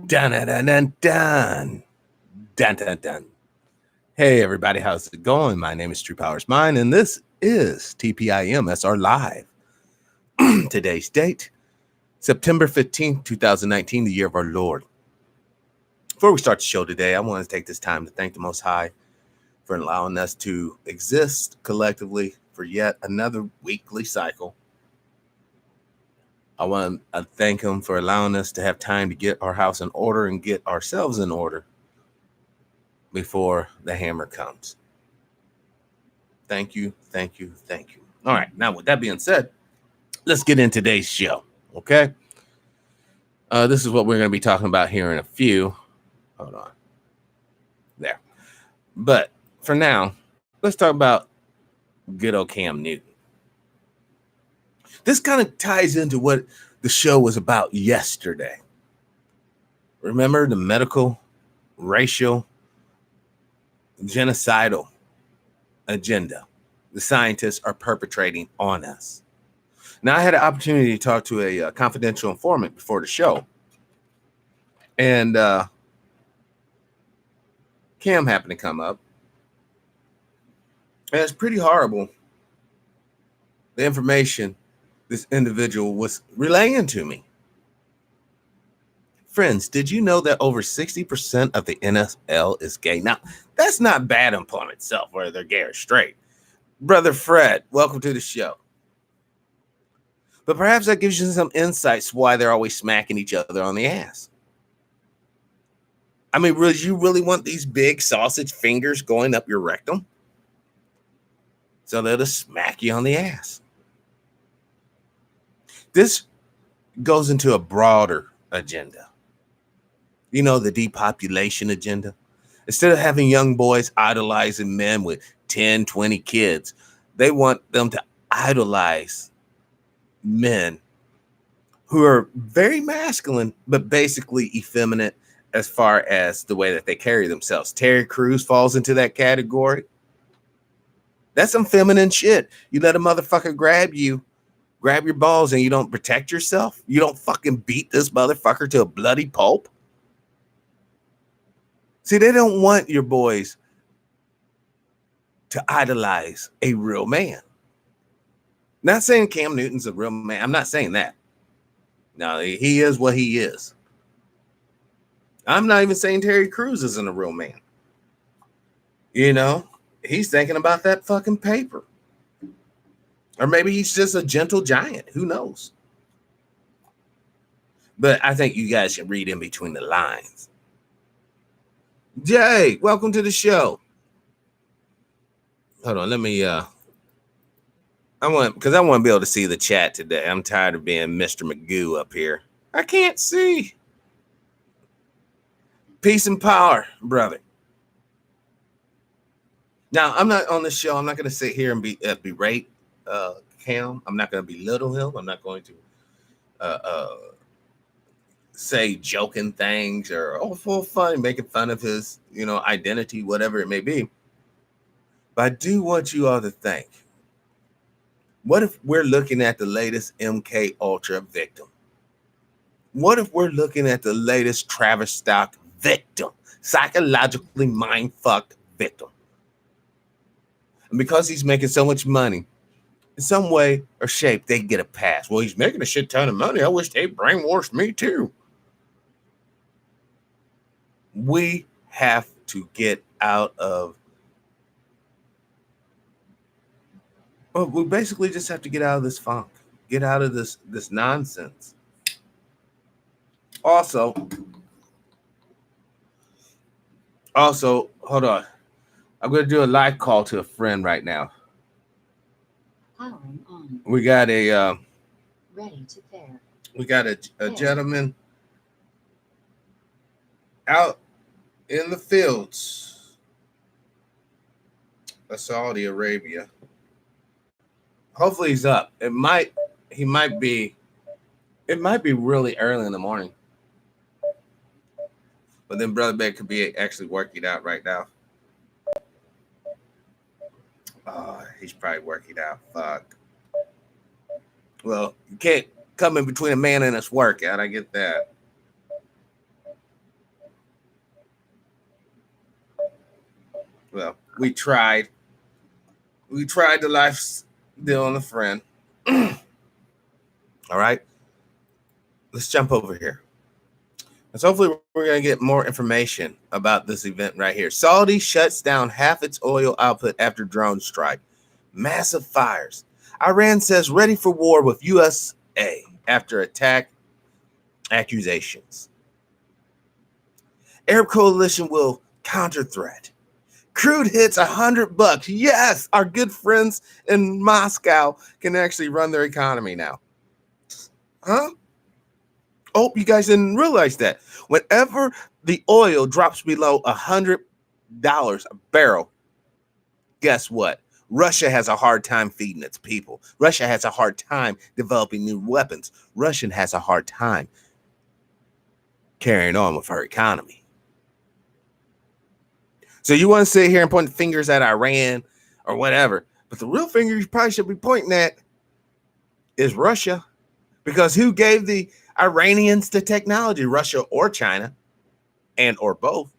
Dun dun dun dun dun dun dun dun. Hey everybody, how's it going? My name is TruePowerIsMine, and this is TPIM. That's our live. Today's date, September 15th, 2019, the year of our Lord. Before we start the show today, I want to take this time to thank the Most High for allowing us to exist collectively for yet another weekly cycle. I want to thank him for allowing us to have time to get our house in order and get ourselves in order before the hammer comes. Thank you, thank you, thank you. All right, now with that being said, let's get into today's show, okay? This is what we're going to be talking about here in a few. Hold on. There. But for now, let's talk about good old Cam Newton. This kind of ties into what the show was about yesterday. Remember the medical, racial, genocidal agenda the scientists are perpetrating on us. Now, I had an opportunity to talk to a confidential informant before the show, and Cam happened to come up, and it's pretty horrible, the information this individual was relaying to me. Friends, did you know that over 60% of the NFL is gay? Now, that's not bad upon itself, whether they're gay or straight. Brother Fred, welcome to the show. But perhaps that gives you some insights why they're always smacking each other on the ass. I mean, would you really want these big sausage fingers going up your rectum? So they'll just smack you on the ass. This goes into a broader agenda. You know, the depopulation agenda. Instead of having young boys idolizing men with 10, 20 kids, they want them to idolize men who are very masculine, but basically effeminate as far as the way that they carry themselves. Terry Crews falls into that category. That's some feminine shit. You let a motherfucker grab your balls, and you don't protect yourself. You don't fucking beat this motherfucker to a bloody pulp. See, they don't want your boys to idolize a real man. Not saying Cam Newton's a real man. I'm not saying that. No, he is what he is. I'm not even saying Terry Crews isn't a real man. You know, he's thinking about that fucking paper. Or maybe he's just a gentle giant. Who knows? But I think you guys should read in between the lines. Jay, welcome to the show. Hold on, let me I want to be able to see the chat today. I'm tired of being Mr. Magoo up here. I can't see. Peace and power, brother. Now, I'm not on the show. I'm not going to sit here and berate Cam. I'm not going to belittle him. I'm not going to say joking things or for fun, making fun of his, identity, whatever it may be. But I do want you all to think. What if we're looking at the latest MK Ultra victim? What if we're looking at the latest Travis Stock victim, psychologically mind-fucked victim? And because he's making so much money, in some way or shape, they get a pass. Well, he's making a shit ton of money. I wish they brainwashed me too. We have to get out of... Well, we basically just have to get out of this funk. Get out of this nonsense. Also, hold on. I'm going to do a live call to a friend right now. Powering on. We got a... Ready to pair. We got a gentleman out in the fields of Saudi Arabia. Hopefully he's up. It might be really early in the morning. But then Brother Bear could be actually working out right now. Oh, he's probably working out. Fuck. Well, you can't come in between a man and his workout. I get that. Well, we tried. We tried the life deal on a friend. All right. Let's jump over here. And so hopefully we're going to get more information about this event right here. Saudi shuts down half its oil output after drone strike. Massive fires. Iran says ready for war with USA after attack accusations. Arab coalition will counter threat. Crude hits $100. Yes, our good friends in Moscow can actually run their economy now. Huh? Oh, you guys didn't realize that. Whenever the oil drops below $100 a barrel, guess what? Russia has a hard time feeding its people. Russia has a hard time developing new weapons. Russia has a hard time carrying on with her economy. So you want to sit here and point fingers at Iran or whatever, but the real finger you probably should be pointing at is Russia, because who gave the Iranians the technology? Russia or China, and or both.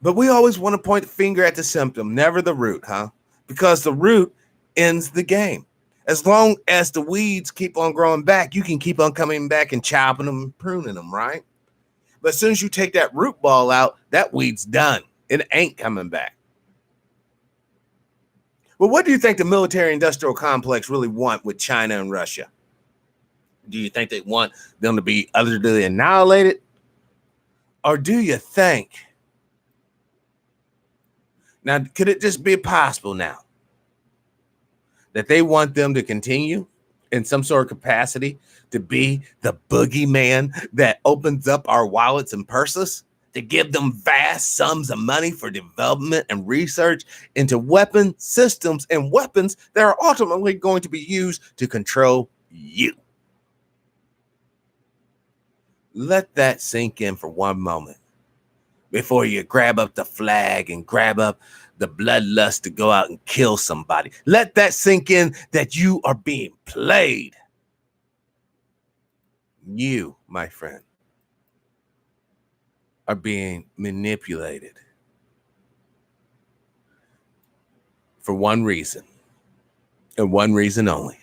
But we always want to point the finger at the symptom, never the root, huh? Because the root ends the game. As long as the weeds keep on growing back, you can keep on coming back and chopping them and pruning them, right? But as soon as you take that root ball out, that weed's done. It ain't coming back. Well, what do you think the military-industrial complex really want with China and Russia? Do you think they want them to be utterly annihilated? Or do you think, now, could it just be possible now that they want them to continue in some sort of capacity to be the boogeyman that opens up our wallets and purses, to give them vast sums of money for development and research into weapon systems and weapons that are ultimately going to be used to control you? Let that sink in for one moment before you grab up the flag and grab up the bloodlust to go out and kill somebody. Let that sink in that you are being played. You, my friend, are being manipulated for one reason, and one reason only: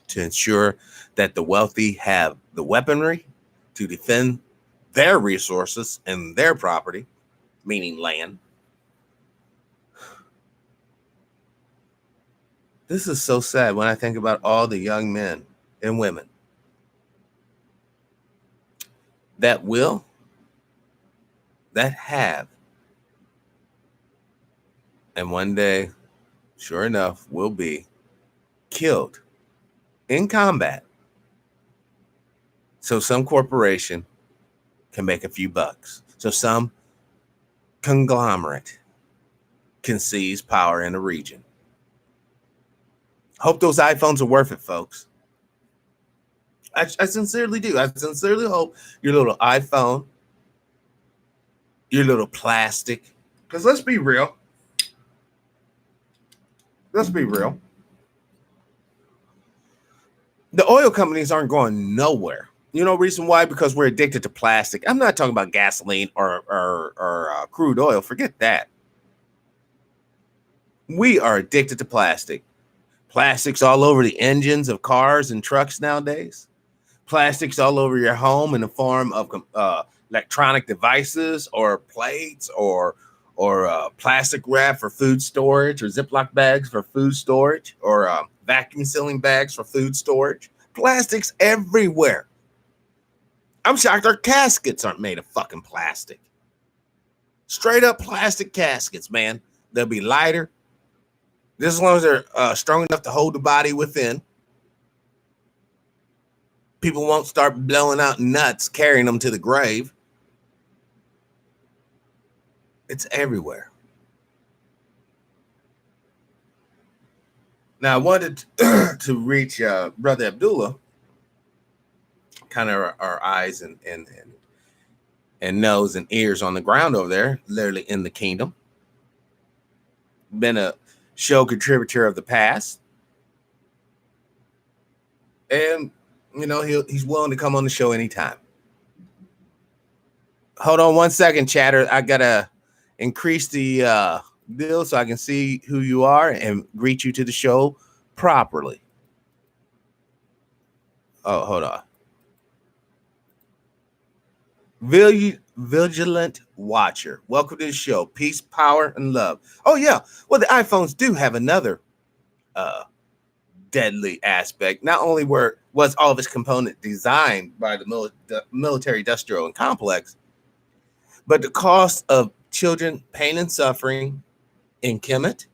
to ensure that the wealthy have the weaponry to defend their resources and their property, meaning land. This is so sad when I think about all the young men and women that will, that have, and one day, sure enough, will be killed in combat so some corporation can make a few bucks, so some conglomerate can seize power in a region. Hope those iPhones are worth it, folks. I sincerely do. I sincerely hope your little iPhone, your little plastic, because let's be real. Let's be real. The oil companies aren't going nowhere. You know, reason why? Because we're addicted to plastic. I'm not talking about gasoline or crude oil. Forget that. We are addicted to plastic. Plastics all over the engines of cars and trucks nowadays. Plastics all over your home in the form of electronic devices or plates or plastic wrap for food storage, or Ziploc bags for food storage, or vacuum sealing bags for food storage. Plastics everywhere. I'm shocked our caskets aren't made of fucking plastic. Straight up plastic caskets, man. They'll be lighter, just as long as they're strong enough to hold the body within. People won't start blowing out nuts carrying them to the grave. It's everywhere. Now, I wanted to reach Brother Abdullah, kind of our eyes and nose and ears on the ground over there, literally in the kingdom. Been a show contributor of the past. And, you know, he's willing to come on the show anytime. Hold on 1 second, chatter. I gotta increase the deal so I can see who you are and greet you to the show properly. Oh, hold on. Vigilant Watcher. Welcome to the show. Peace, power, and love. Oh, yeah. Well, the iPhones do have another deadly aspect. Not only was all of its component designed by the military industrial and complex, but the cost of children pain and suffering in Kemet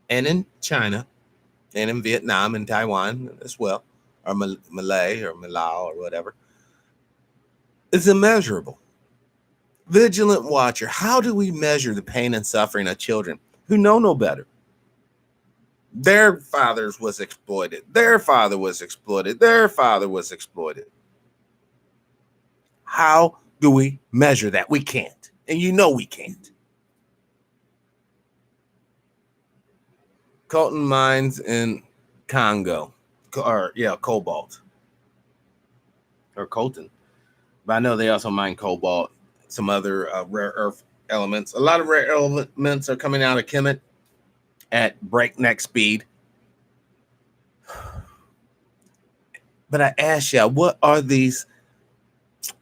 and in China and in Vietnam and Taiwan as well, or Malay or Malau or whatever, is immeasurable. Vigilant Watcher, how do we measure the pain and suffering of children who know no better? Their fathers was exploited. Their father was exploited. Their father was exploited. How do we measure that? We can't. And you know we can't. Coltan mines in Congo. Cobalt. Or coltan. But I know they also mine cobalt, some other rare earth elements. A lot of rare elements are coming out of Kemet at breakneck speed. But I ask you, what are these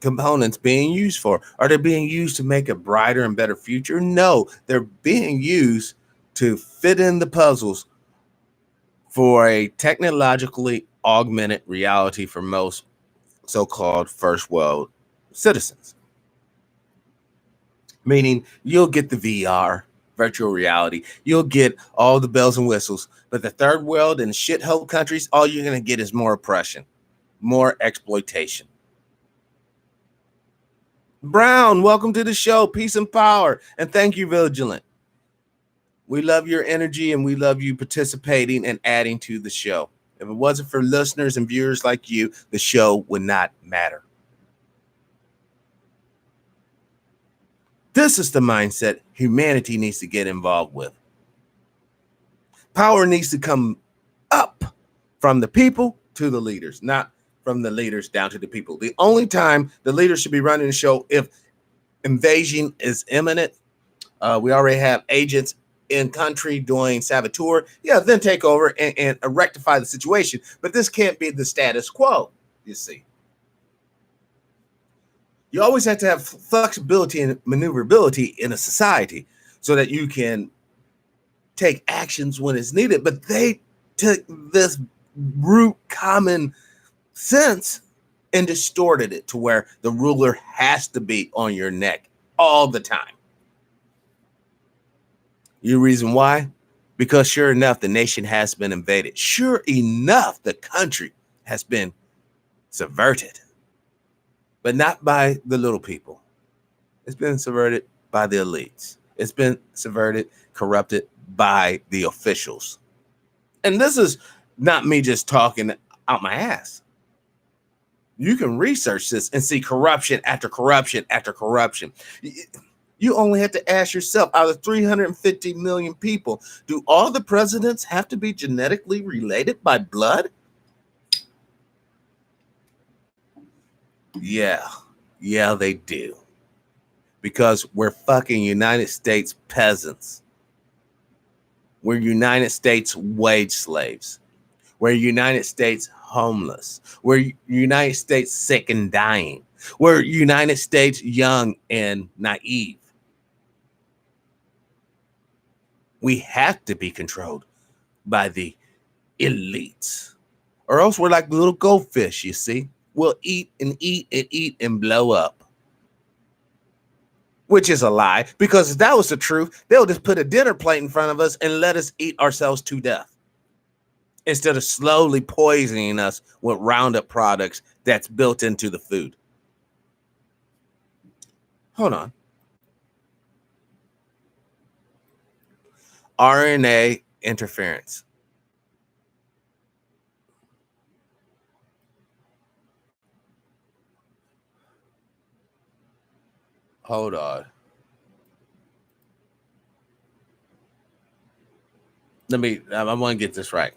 components being used for? Are they being used to make a brighter and better future? No, they're being used to fit in the puzzles for a technologically augmented reality for most so-called first world citizens. Meaning you'll get the VR, virtual reality, you'll get all the bells and whistles, but the third world and shithole countries, all you're going to get is more oppression, more exploitation. Brown, welcome to the show. Peace and power. And thank you, Vigilant. We love your energy and we love you participating and adding to the show. If it wasn't for listeners and viewers like you, the show would not matter. This is the mindset humanity needs to get involved with. Power needs to come up from the people to the leaders, not from the leaders down to the people. The only time the leaders should be running the show if invasion is imminent. We already have agents in country doing saboteur. Yeah, then take over and rectify the situation. But this can't be the status quo, you see. You always have to have flexibility and maneuverability in a society so that you can take actions when it's needed. But they took this root common sense and distorted it to where the ruler has to be on your neck all the time. You reason why? Because sure enough, the nation has been invaded. Sure enough, the country has been subverted. But not by the little people. It's been subverted by the elites. It's been subverted, corrupted by the officials. And this is not me just talking out my ass. You can research this and see corruption after corruption after corruption. You only have to ask yourself, out of 350 million people, do all the presidents have to be genetically related by blood? Yeah, they do. Because we're fucking United States peasants. We're United States wage slaves. We're United States homeless. We're United States sick and dying. We're United States young and naive. We have to be controlled by the elites. Or else we're like little goldfish, you see. We'll eat and eat and eat and blow up. Which is a lie, because if that was the truth, they'll just put a dinner plate in front of us and let us eat ourselves to death, instead of slowly poisoning us with Roundup products that's built into the food. Hold on. RNA interference. Hold on. I want to get this right.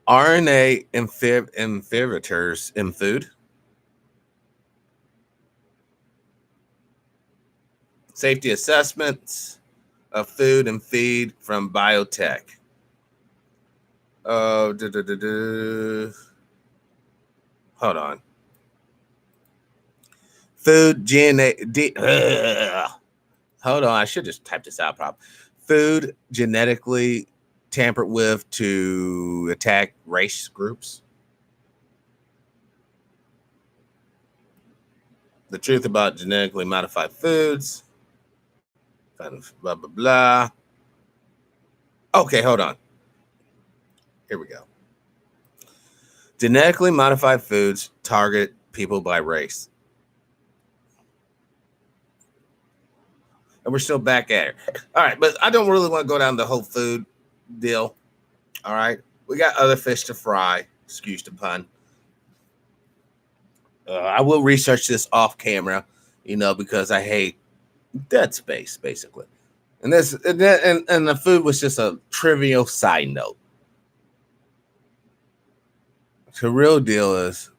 RNA inhibitors in food. Safety assessments of food and feed from biotech. Hold on. Food hold on. I should just type this out properly. Food genetically tampered with to attack race groups. The truth about genetically modified foods. Blah, blah, blah. Okay, hold on. Here we go. Genetically modified foods target people by race. And we're still back at it. All right, but I don't really want to go down the whole food deal. All right. We got other fish to fry. Excuse the pun. I will research this off camera, because I hate dead space, basically. And the food was just a trivial side note. The real deal is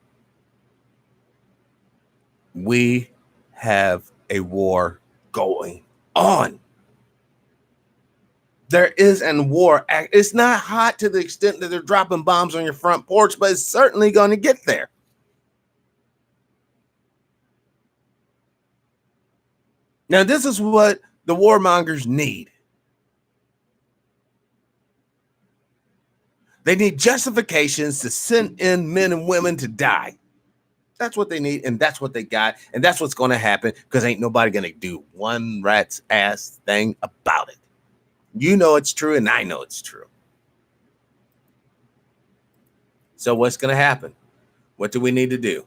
we have a war going on. There is a war. It's not hot to the extent that they're dropping bombs on your front porch, but it's certainly going to get there. Now, this is what the warmongers need. They need justifications to send in men and women to die. That's what they need, and that's what they got, and that's what's going to happen, because ain't nobody going to do one rat's ass thing about it. You know it's true, and I know it's true. So what's going to happen? What do we need to do?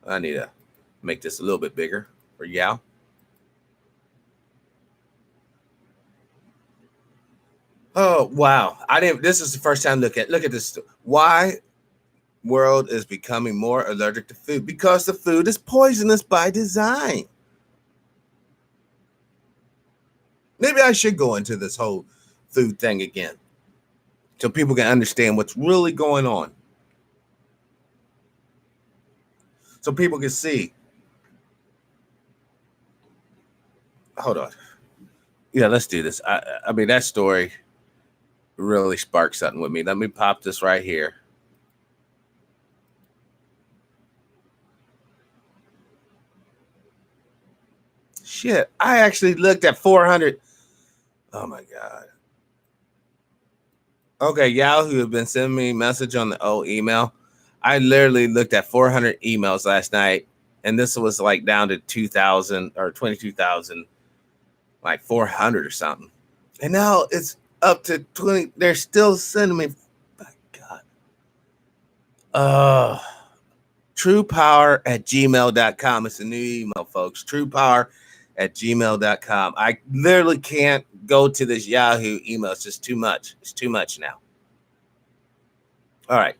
I need to make this a little bit bigger for y'all. Oh, wow. This is the first time look at this. Why world is becoming more allergic to food? Because the food is poisonous by design. Maybe I should go into this whole food thing again so people can understand what's really going on. So people can see. Hold on. Yeah, let's do this. I mean, that story really sparked something with me. Let me pop this right here. Shit, I actually looked at 400. Oh my God. Okay, Yahoo have been sending me a message on the old email. I literally looked at 400 emails last night, and this was like down to 2,000 or 22,000, like 400 or something. And now it's up to 20. They're still sending me. My God. TruePower@gmail.com. It's a new email, folks. TruePower@gmail.com. I literally can't go to this Yahoo email. It's just too much. It's too much now. All right.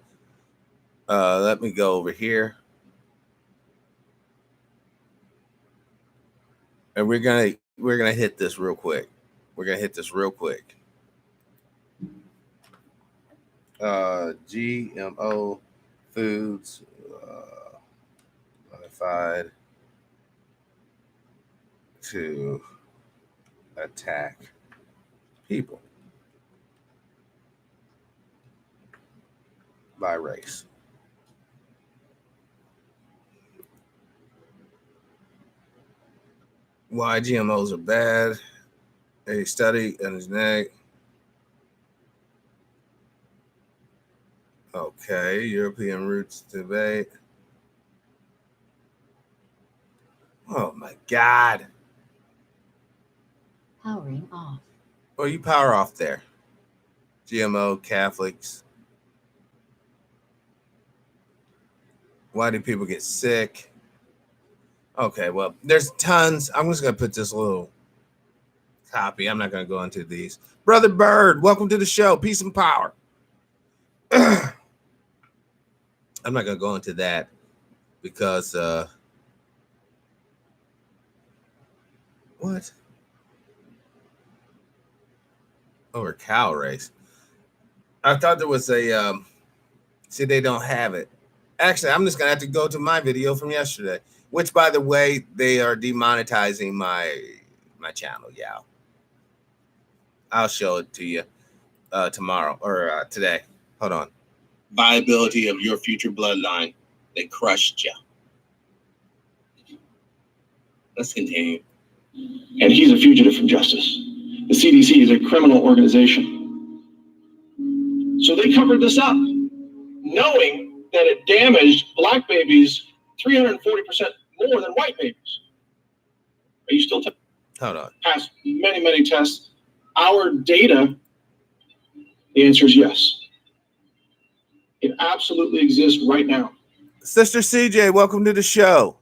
Let me go over here. And we're gonna hit this real quick. GMO foods modified to attack people by race. Why GMOs are bad. A study in his neck. Okay, European roots debate. Oh my God. Powering off. Oh, you power off there. GMO Catholics. Why do people get sick? Okay, well, there's tons. I'm just going to put this little copy. I'm not going to go into these. Brother Bird, welcome to the show. Peace and power. I'm not going to go into that because what? Over cow race. I thought there was a see, they don't have it. Actually, I'm just gonna have to go to my video from yesterday. Which, by the way, they are demonetizing my channel. Yeah, I'll show it to you tomorrow or today. Hold on. Viability of your future bloodline. They crushed you. Let's continue. And he's a fugitive from justice. The CDC is a criminal organization. So they covered this up, knowing that it damaged black babies 340% more than white babies. Are you still Hold on. past many, many tests? Our data, the answer is yes. It absolutely exists right now. Sister CJ, welcome to the show.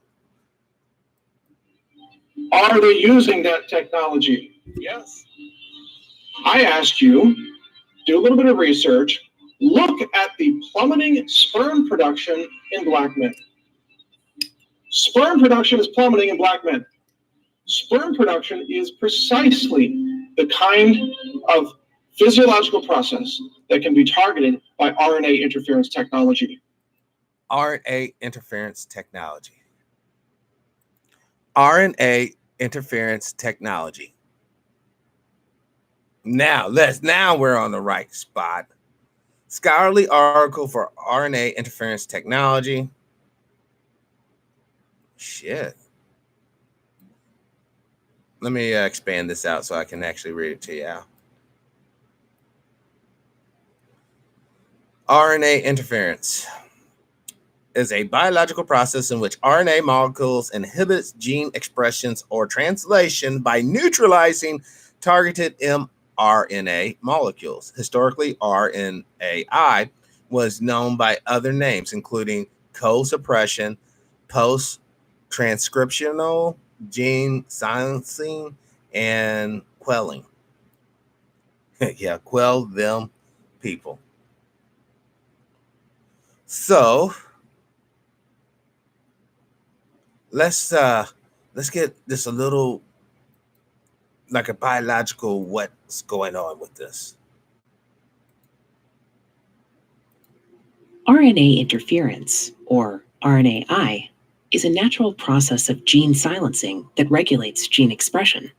Are they using that technology? Yes. I asked you, do a little bit of research, look at the plummeting sperm production in black men. Sperm production is plummeting in black men. Sperm production is precisely the kind of physiological process that can be targeted by RNA interference technology. RNA interference technology. RNA interference technology. Now we're on the right spot. Scholarly article for RNA interference technology. Shit. Let me expand this out so I can actually read it to you. RNA interference is a biological process in which RNA molecules inhibits gene expressions or translation by neutralizing targeted mRNA molecules. Historically, RNAi was known by other names, including co-suppression, post-transcriptional gene silencing, and quelling. Yeah, quell them people. So let's get this a little like a biological what's going on with this. RNA interference, or RNAi, is a natural process of gene silencing that regulates gene expression.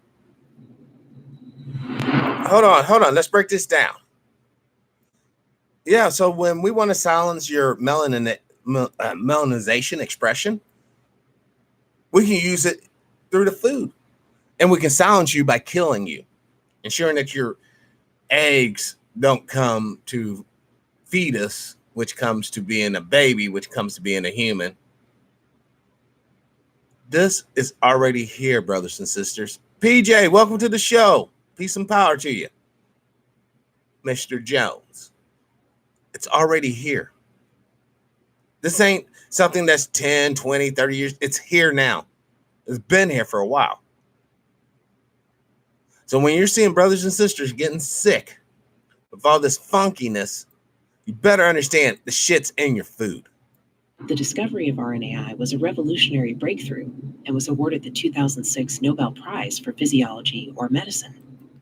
Hold on. Let's break this down. Yeah, so when we want to silence your melanization expression, we can use it through the food. And we can silence you by killing you, ensuring that your eggs don't come to fetus, which comes to being a baby, which comes to being a human. This is already here, brothers and sisters. PJ, welcome to the show. Peace and power to you. Mr. Jones. It's already here. This ain't something that's 10, 20, 30 years. It's here now. It's been here for a while. So when you're seeing brothers and sisters getting sick with all this funkiness, you better understand the shit's in your food. The discovery of RNAi was a revolutionary breakthrough and was awarded the 2006 Nobel Prize for Physiology or Medicine.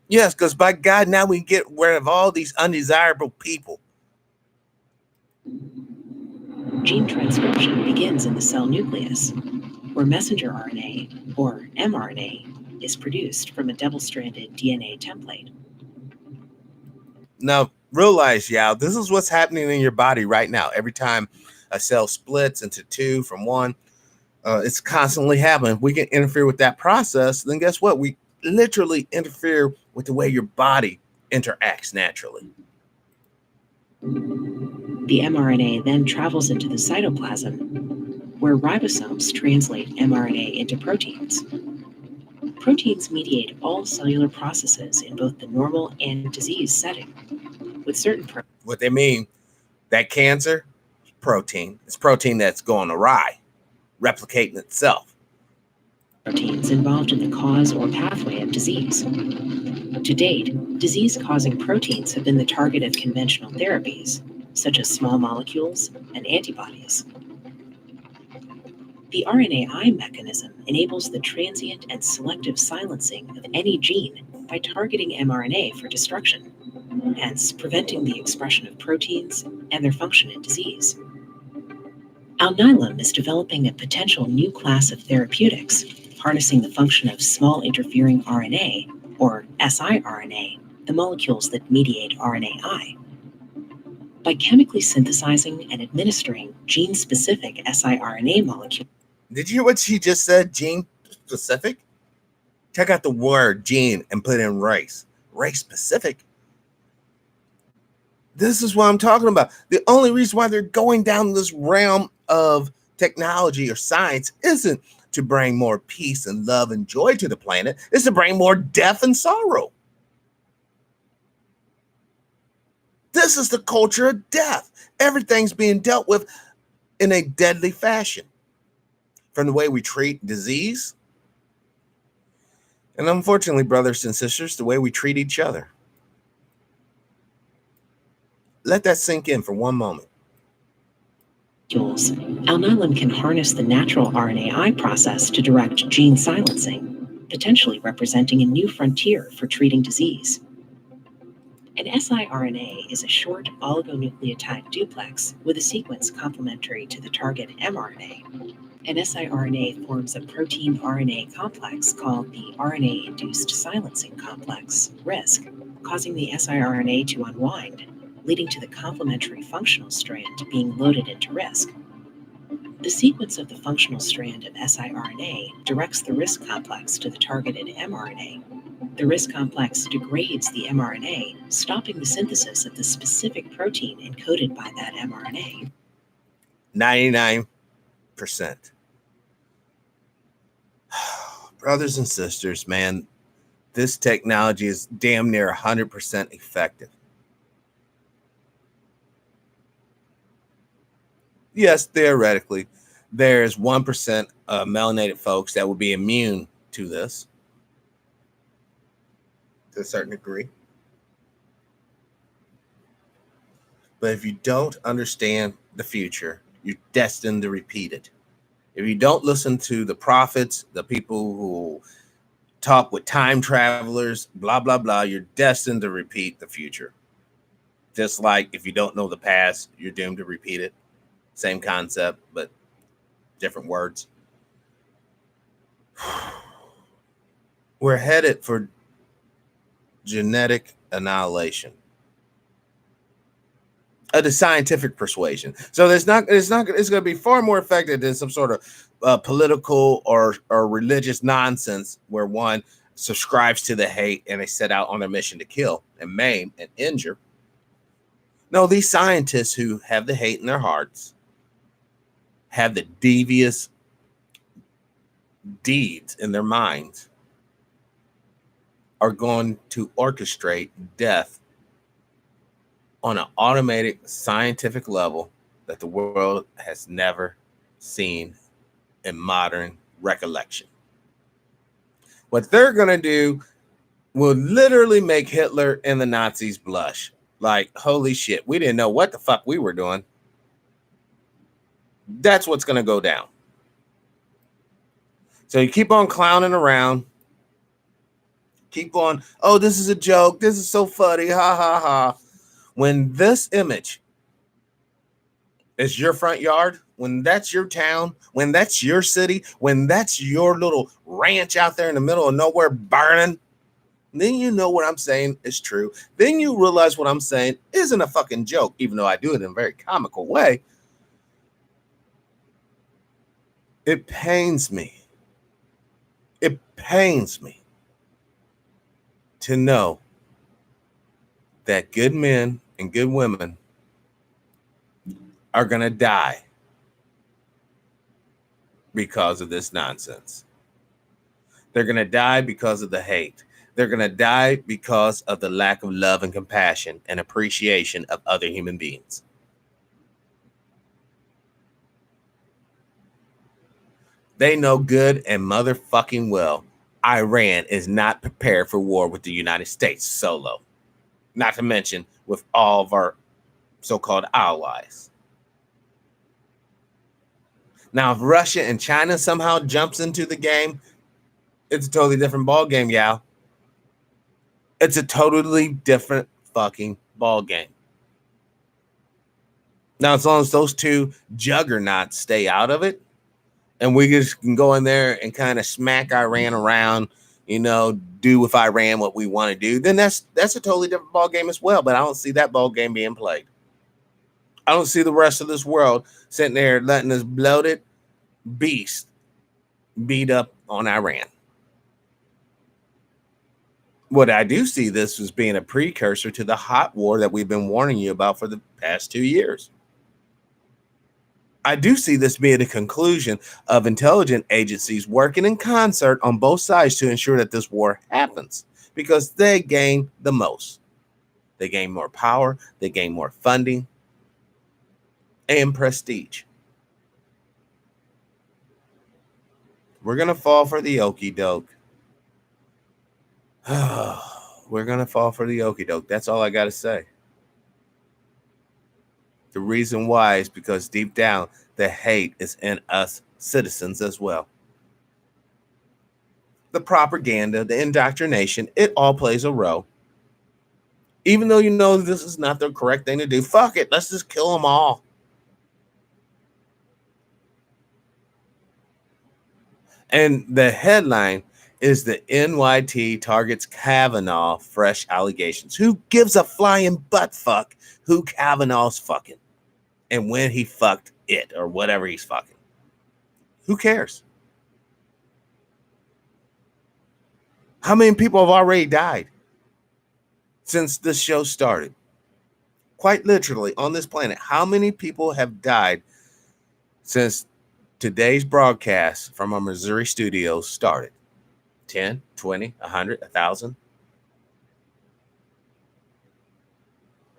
Yes, because by God, now we can get rid of all these undesirable people. Gene transcription begins in the cell nucleus, where messenger RNA, or mRNA, is produced from a double-stranded DNA template. Now, realize, Yao, this is what's happening in your body right now. Every time a cell splits into two from one, it's constantly happening. If we can interfere with that process, then guess what? We literally interfere with the way your body interacts naturally. The mRNA then travels into the cytoplasm, where ribosomes translate mRNA into proteins. Proteins mediate all cellular processes in both the normal and disease setting. With certain what they mean, that cancer, protein. It's protein that's going awry, replicating itself. Proteins involved in the cause or pathway of disease. To date, disease-causing proteins have been the target of conventional therapies, such as small molecules and antibodies. The RNAi mechanism enables the transient and selective silencing of any gene by targeting mRNA for destruction, hence preventing the expression of proteins and their function in disease. Alnylam is developing a potential new class of therapeutics, harnessing the function of small interfering RNA, or siRNA, the molecules that mediate RNAi. By chemically synthesizing and administering gene-specific siRNA molecules. Did you hear what she just said? Gene specific? Check out the word gene and put in race. Race specific. This is what I'm talking about. The only reason why they're going down this realm of technology or science isn't to bring more peace and love and joy to the planet. It's to bring more death and sorrow. This is the culture of death. Everything's being dealt with in a deadly fashion. From the way we treat disease, and unfortunately, brothers and sisters, the way we treat each other. Let that sink in for one moment. Alnylam can harness the natural RNAi process to direct gene silencing, potentially representing a new frontier for treating disease. An siRNA is a short oligonucleotide duplex with a sequence complementary to the target mRNA. An siRNA forms a protein-RNA complex called the RNA-induced silencing complex, RISC, causing the siRNA to unwind, leading to the complementary functional strand being loaded into RISC. The sequence of the functional strand of siRNA directs the RISC complex to the targeted mRNA. The RISC complex degrades the mRNA, stopping the synthesis of the specific protein encoded by that mRNA. 99%. Brothers and sisters, man, this technology is damn near 100% effective. Yes, theoretically, there's 1% of melanated folks that will be immune to this to a certain degree. But if you don't understand the future, you're destined to repeat it. If you don't listen to the prophets, the people who talk with time travelers, blah, blah, blah, you're destined to repeat the future. Just like if you don't know the past, you're doomed to repeat it. Same concept, but different words. We're headed for genetic annihilation. The scientific persuasion. So it's going to be far more effective than some sort of political or religious nonsense where one subscribes to the hate and they set out on a mission to kill and maim and injure. No, these scientists who have the hate in their hearts, have the devious deeds in their minds, are going to orchestrate death on an automated scientific level that the world has never seen in modern recollection. What they're going to do will literally make Hitler and the Nazis blush. Like, holy shit, we didn't know what the fuck we were doing. That's what's going to go down. So you keep on clowning around. Keep on, oh, this is a joke. This is so funny. Ha, ha, ha. When this image is your front yard, when that's your town, when that's your city, when that's your little ranch out there in the middle of nowhere burning, then you know what I'm saying is true. Then you realize what I'm saying isn't a fucking joke, even though I do it in a very comical way. It pains me. It pains me to know that good men and good women are going to die because of this nonsense. They're going to die because of the hate. They're going to die because of the lack of love and compassion and appreciation of other human beings. They know good and motherfucking well Iran is not prepared for war with the United States solo. Not to mention with all of our so-called allies. Now, if Russia and China somehow jumps into the game, it's a totally different ball game, y'all. It's a totally different fucking ball game. Now, as long as those two juggernauts stay out of it, and we just can go in there and kind of smack Iran around, do with Iran what we want to do, then that's a totally different ball game as well. But I don't see that ball game being played. I don't see the rest of this world sitting there letting this bloated beast beat up on Iran. What I do see this as being a precursor to the hot war that we've been warning you about for the past 2 years. I do see this being a conclusion of intelligence agencies working in concert on both sides to ensure that this war happens, because they gain the most. They gain more power, they gain more funding and prestige. We're going to fall for the okie doke. We're going to fall for the okie doke. That's all I got to say. The reason why is because deep down, the hate is in us citizens as well. The propaganda, the indoctrination, it all plays a role. Even though you know this is not the correct thing to do, fuck it. Let's just kill them all. And the headline is the NYT targets Kavanaugh fresh allegations. Who gives a flying butt fuck who Kavanaugh's fucking and when he fucked it or whatever he's fucking? Who cares? How many people have already died since this show started? Quite literally on this planet, how many people have died since today's broadcast from our Missouri studios started? 10, 20, 100, 1,000?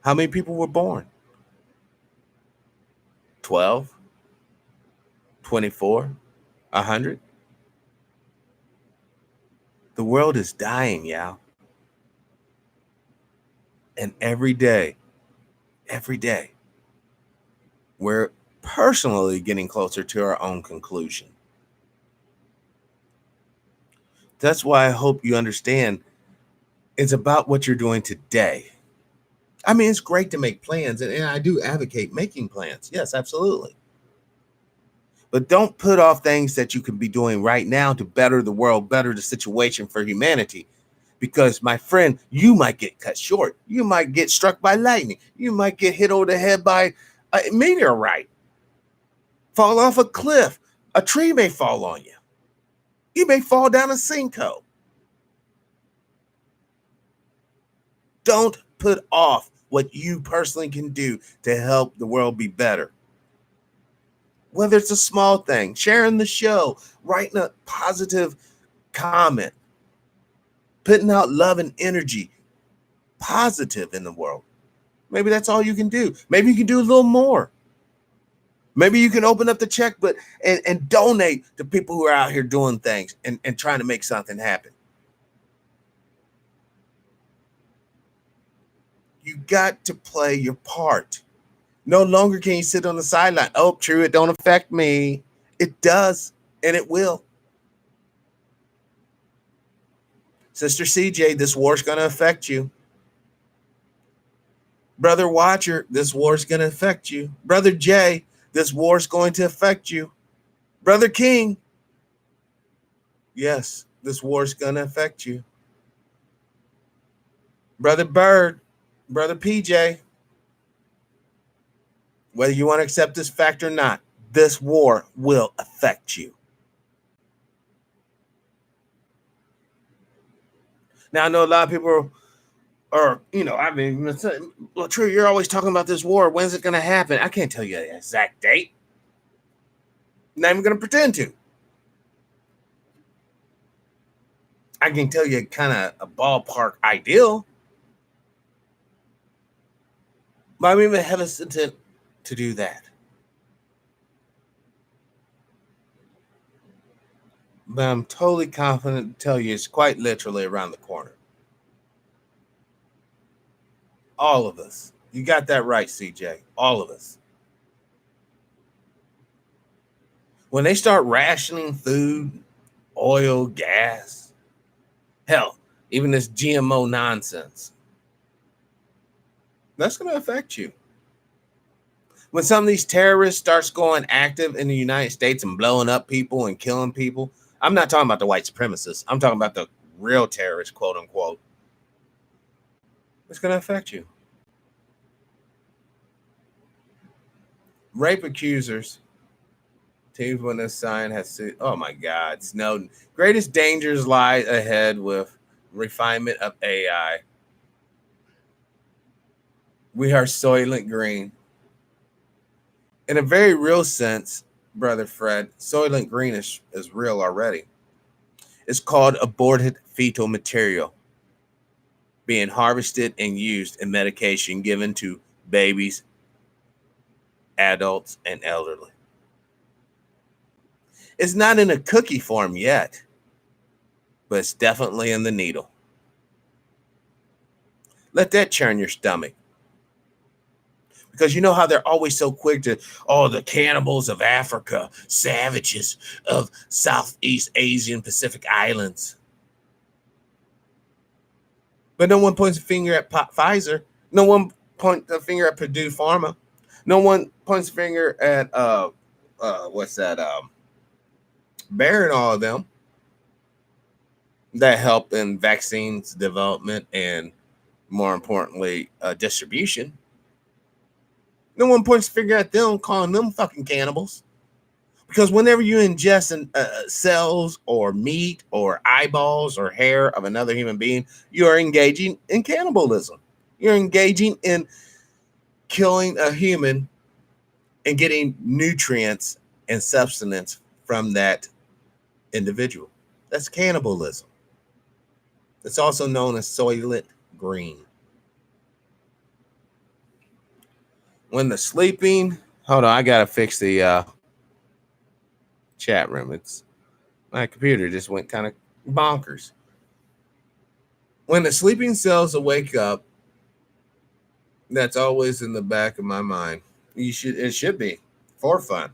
How many people were born? 12, 24, 100? The world is dying, y'all. And every day, we're personally getting closer to our own conclusion. That's why I hope you understand it's about what you're doing today. I mean, it's great to make plans, and I do advocate making plans. Yes, absolutely. But don't put off things that you can be doing right now to better the world, better the situation for humanity. Because, my friend, you might get cut short. You might get struck by lightning. You might get hit over the head by a meteorite. Fall off a cliff. A tree may fall on you. You may fall down a sinkhole. Don't put off what you personally can do to help the world be better. Whether it's a small thing, sharing the show, writing a positive comment, putting out love and energy, positive in the world. Maybe that's all you can do. Maybe you can do a little more. Maybe you can open up the checkbook and donate to people who are out here doing things and trying to make something happen. You got to play your part. No longer can you sit on the sideline. Oh, true, it don't affect me. It does, and it will. Sister CJ, this war's going to affect you. Brother Watcher, this war's going to affect you. Brother Jay, this war's going to affect you. Brother King, yes, this war's going to affect you. Brother Bird, Brother PJ, whether you want to accept this fact or not, this war will affect you. Now, I know a lot of people are, well, True, you're always talking about this war. When's it going to happen? I can't tell you the exact date. Not even going to pretend to. I can tell you kind of a ballpark ideal. But I'm even hesitant to do that. But I'm totally confident to tell you it's quite literally around the corner. All of us. You got that right, CJ. All of us. When they start rationing food, oil, gas, hell, even this GMO nonsense, that's going to affect you. When some of these terrorists starts going active in the United States and blowing up people and killing people, I'm not talking about the white supremacists. I'm talking about the real terrorists, quote unquote. It's going to affect you. Rape accusers. Teams when this sign has to. Oh my God, Snowden. Greatest dangers lie ahead with refinement of AI. We are Soylent Green. In a very real sense, Brother Fred, Soylent Green is real already. It's called aborted fetal material being harvested and used in medication given to babies, adults, and elderly. It's not in a cookie form yet, but it's definitely in the needle. Let that churn your stomach. Because you know how they're always so quick to, oh, the cannibals of Africa, savages of Southeast Asian Pacific Islands. But no one points a finger at Pfizer. No one points a finger at Purdue Pharma. No one points a finger at Bayer and all of them that help in vaccines development and, more importantly, distribution. No one points a finger at them, calling them fucking cannibals. Because whenever you ingest cells or meat or eyeballs or hair of another human being, you are engaging in cannibalism. You're engaging in killing a human and getting nutrients and substance from that individual. That's cannibalism. It's also known as Soylent Green. When the sleeping, hold on, I gotta fix the chat room. It's my computer just went kind of bonkers. When the sleeping cells wake up, that's always in the back of my mind. It should be for fun.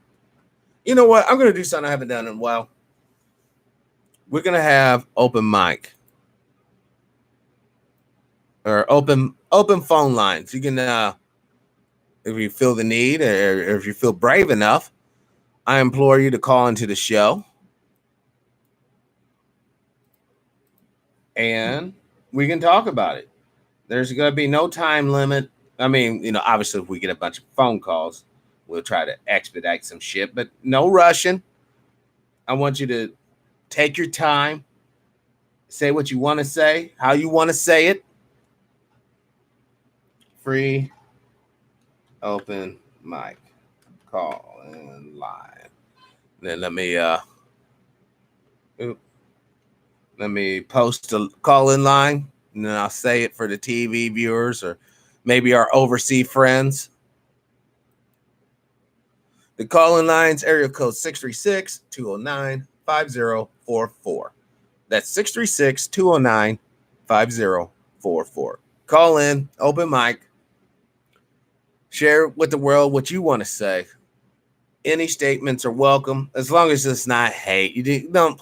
You know what? I'm gonna do something I haven't done in a while. We're gonna have open mic or open phone lines. You can if you feel the need or if you feel brave enough, I implore you to call into the show. And we can talk about it. There's going to be no time limit. I mean, you know, obviously if we get a bunch of phone calls, we'll try to expedite some shit, but no rushing. I want you to take your time, say what you want to say, how you want to say it. Free open mic call in live. Then let me post a call in line, and then I'll say it for the TV viewers or maybe our overseas friends. The call in line's area code 636-209-5044. That's 636-209-5044. Call in, open mic. Share with the world what you want to say. Any statements are welcome, as long as it's not hate. You don't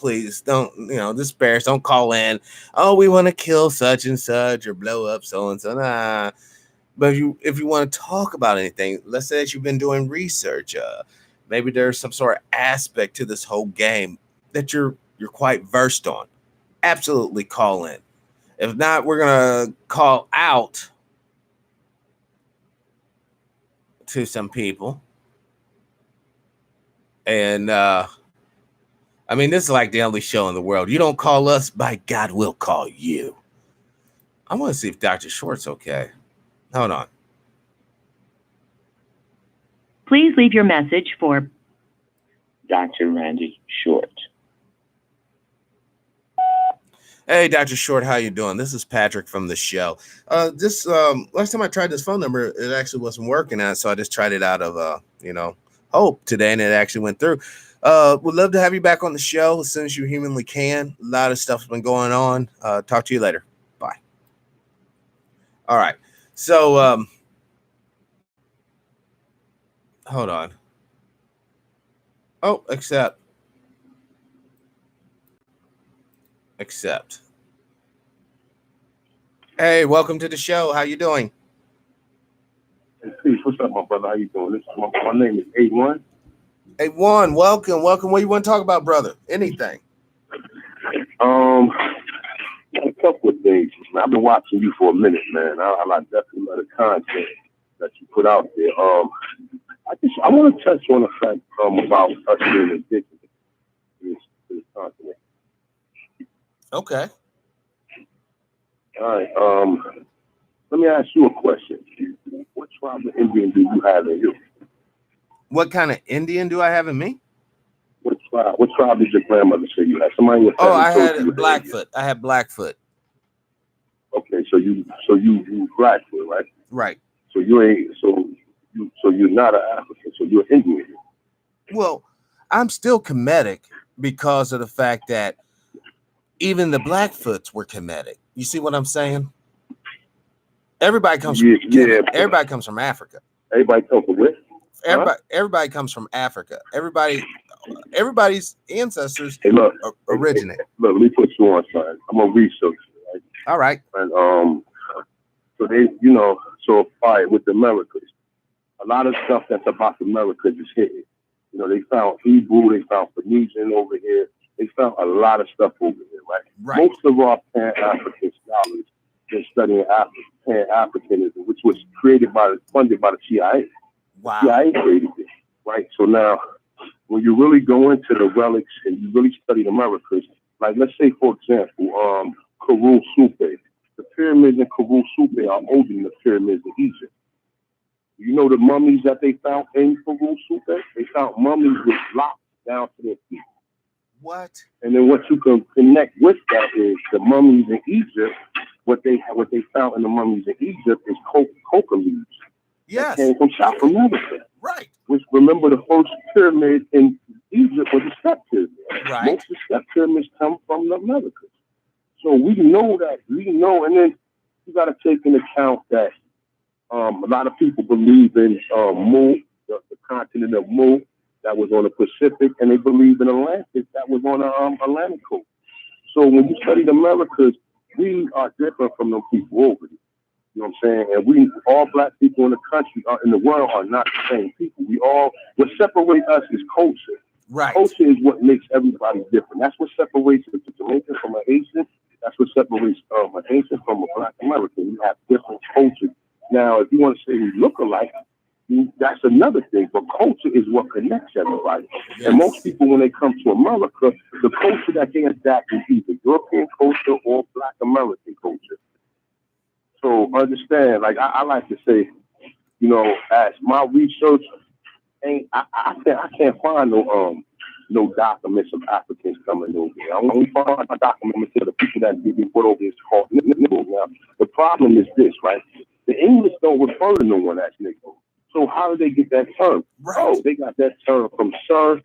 disparage. Don't call in. Oh, we want to kill such and such or blow up so and so. Nah. But if you want to talk about anything, let's say that you've been doing research. Maybe there's some sort of aspect to this whole game that you're quite versed on. Absolutely call in. If not, we're gonna call out to some people. And I mean, this is like the only show in the world. You don't call us, by God, we'll call you. I want to see if Dr. Schwartz okay. Hold on. Please leave your message for Dr. Randy Short. Hey, Dr. Short, how you doing? This is Patrick from the show. This last time I tried this phone number, it actually wasn't working out, so I just tried it out of hope today, and it actually went through. Would love to have you back on the show as soon as you humanly can. A lot of stuff's been going on. Talk to you later. Bye. All right. So hold on. Oh, accept. Hey, welcome to the show. How you doing? Peace. what's up, my brother? How you doing? This is my name is A1. Hey, Juan, welcome. What do you want to talk about, brother? Anything. Got a couple of things. I've been watching you for a minute, man. I definitely love the content that you put out there. I want to touch on the fact about us being addicted to this continent. Okay. All right. Let me ask you a question. What tribe of Indian do you have in you? What kind of Indian do I have in me? What tribe did your grandmother say you had? Somebody in your family I told you had were Blackfoot. I had Blackfoot. Okay, so you Blackfoot, right? Right. So you're not an African, so you're Indian. Well, I'm still Kemetic because of the fact that even the Blackfoots were Kemetic. You see what I'm saying? Everybody comes from everybody comes from Africa. Everybody comes from where? Everybody comes from Africa. Everybody's ancestors originate. Look, let me put you on, son. I'm a researcher, right? All right. And so they, all right, with the Americas, a lot of stuff that's about the Americas is hidden. They found Hebrew, they found Phoenician over here, they found a lot of stuff over here, right? Most of our Pan-African scholars been studying Pan-Africanism, which was funded by the CIA. Wow. The CIA created it, right? So now, when you really go into the relics and you really study the Americas, like let's say, for example, Karul Supe. The pyramids in Karul Supe are older than the pyramids in Egypt. You know the mummies that they found in Karul Supe? They found mummies with locks down to their feet. What? And then what you can connect with that is the mummies in Egypt. What they found in the mummies in Egypt is coca leaves. Yes. That came from South America. Right. Which, remember, the first pyramid in Egypt was a step pyramid. Right. Most of the step pyramids come from the Americas. So we know, and then you got to take into account that a lot of people believe in Mu, the continent of Mu that was on the Pacific, and they believe in Atlantis that was on the Atlantic coast. So when you study the Americas, we are different from those people over there. You know what I'm saying? And all black people in the country, in the world, are not the same people. What separates us is culture. Right. Culture is what makes everybody different. That's what separates a Jamaican from an Asian. That's what separates an Asian from a Black American. You have different cultures. Now, if you want to say we look alike, that's another thing. But culture is what connects everybody. Yes. And most people, when they come to America, the culture that they adapt is either European culture or Black American culture. So understand, like I like to say, as my research, I can't find no documents of Africans coming over here. I only find documents of the people that be put over here called Negro. Now, the problem is this, right? The English don't refer to no one as Negro. So how did they get that term? Right. Oh, they got that term from Sir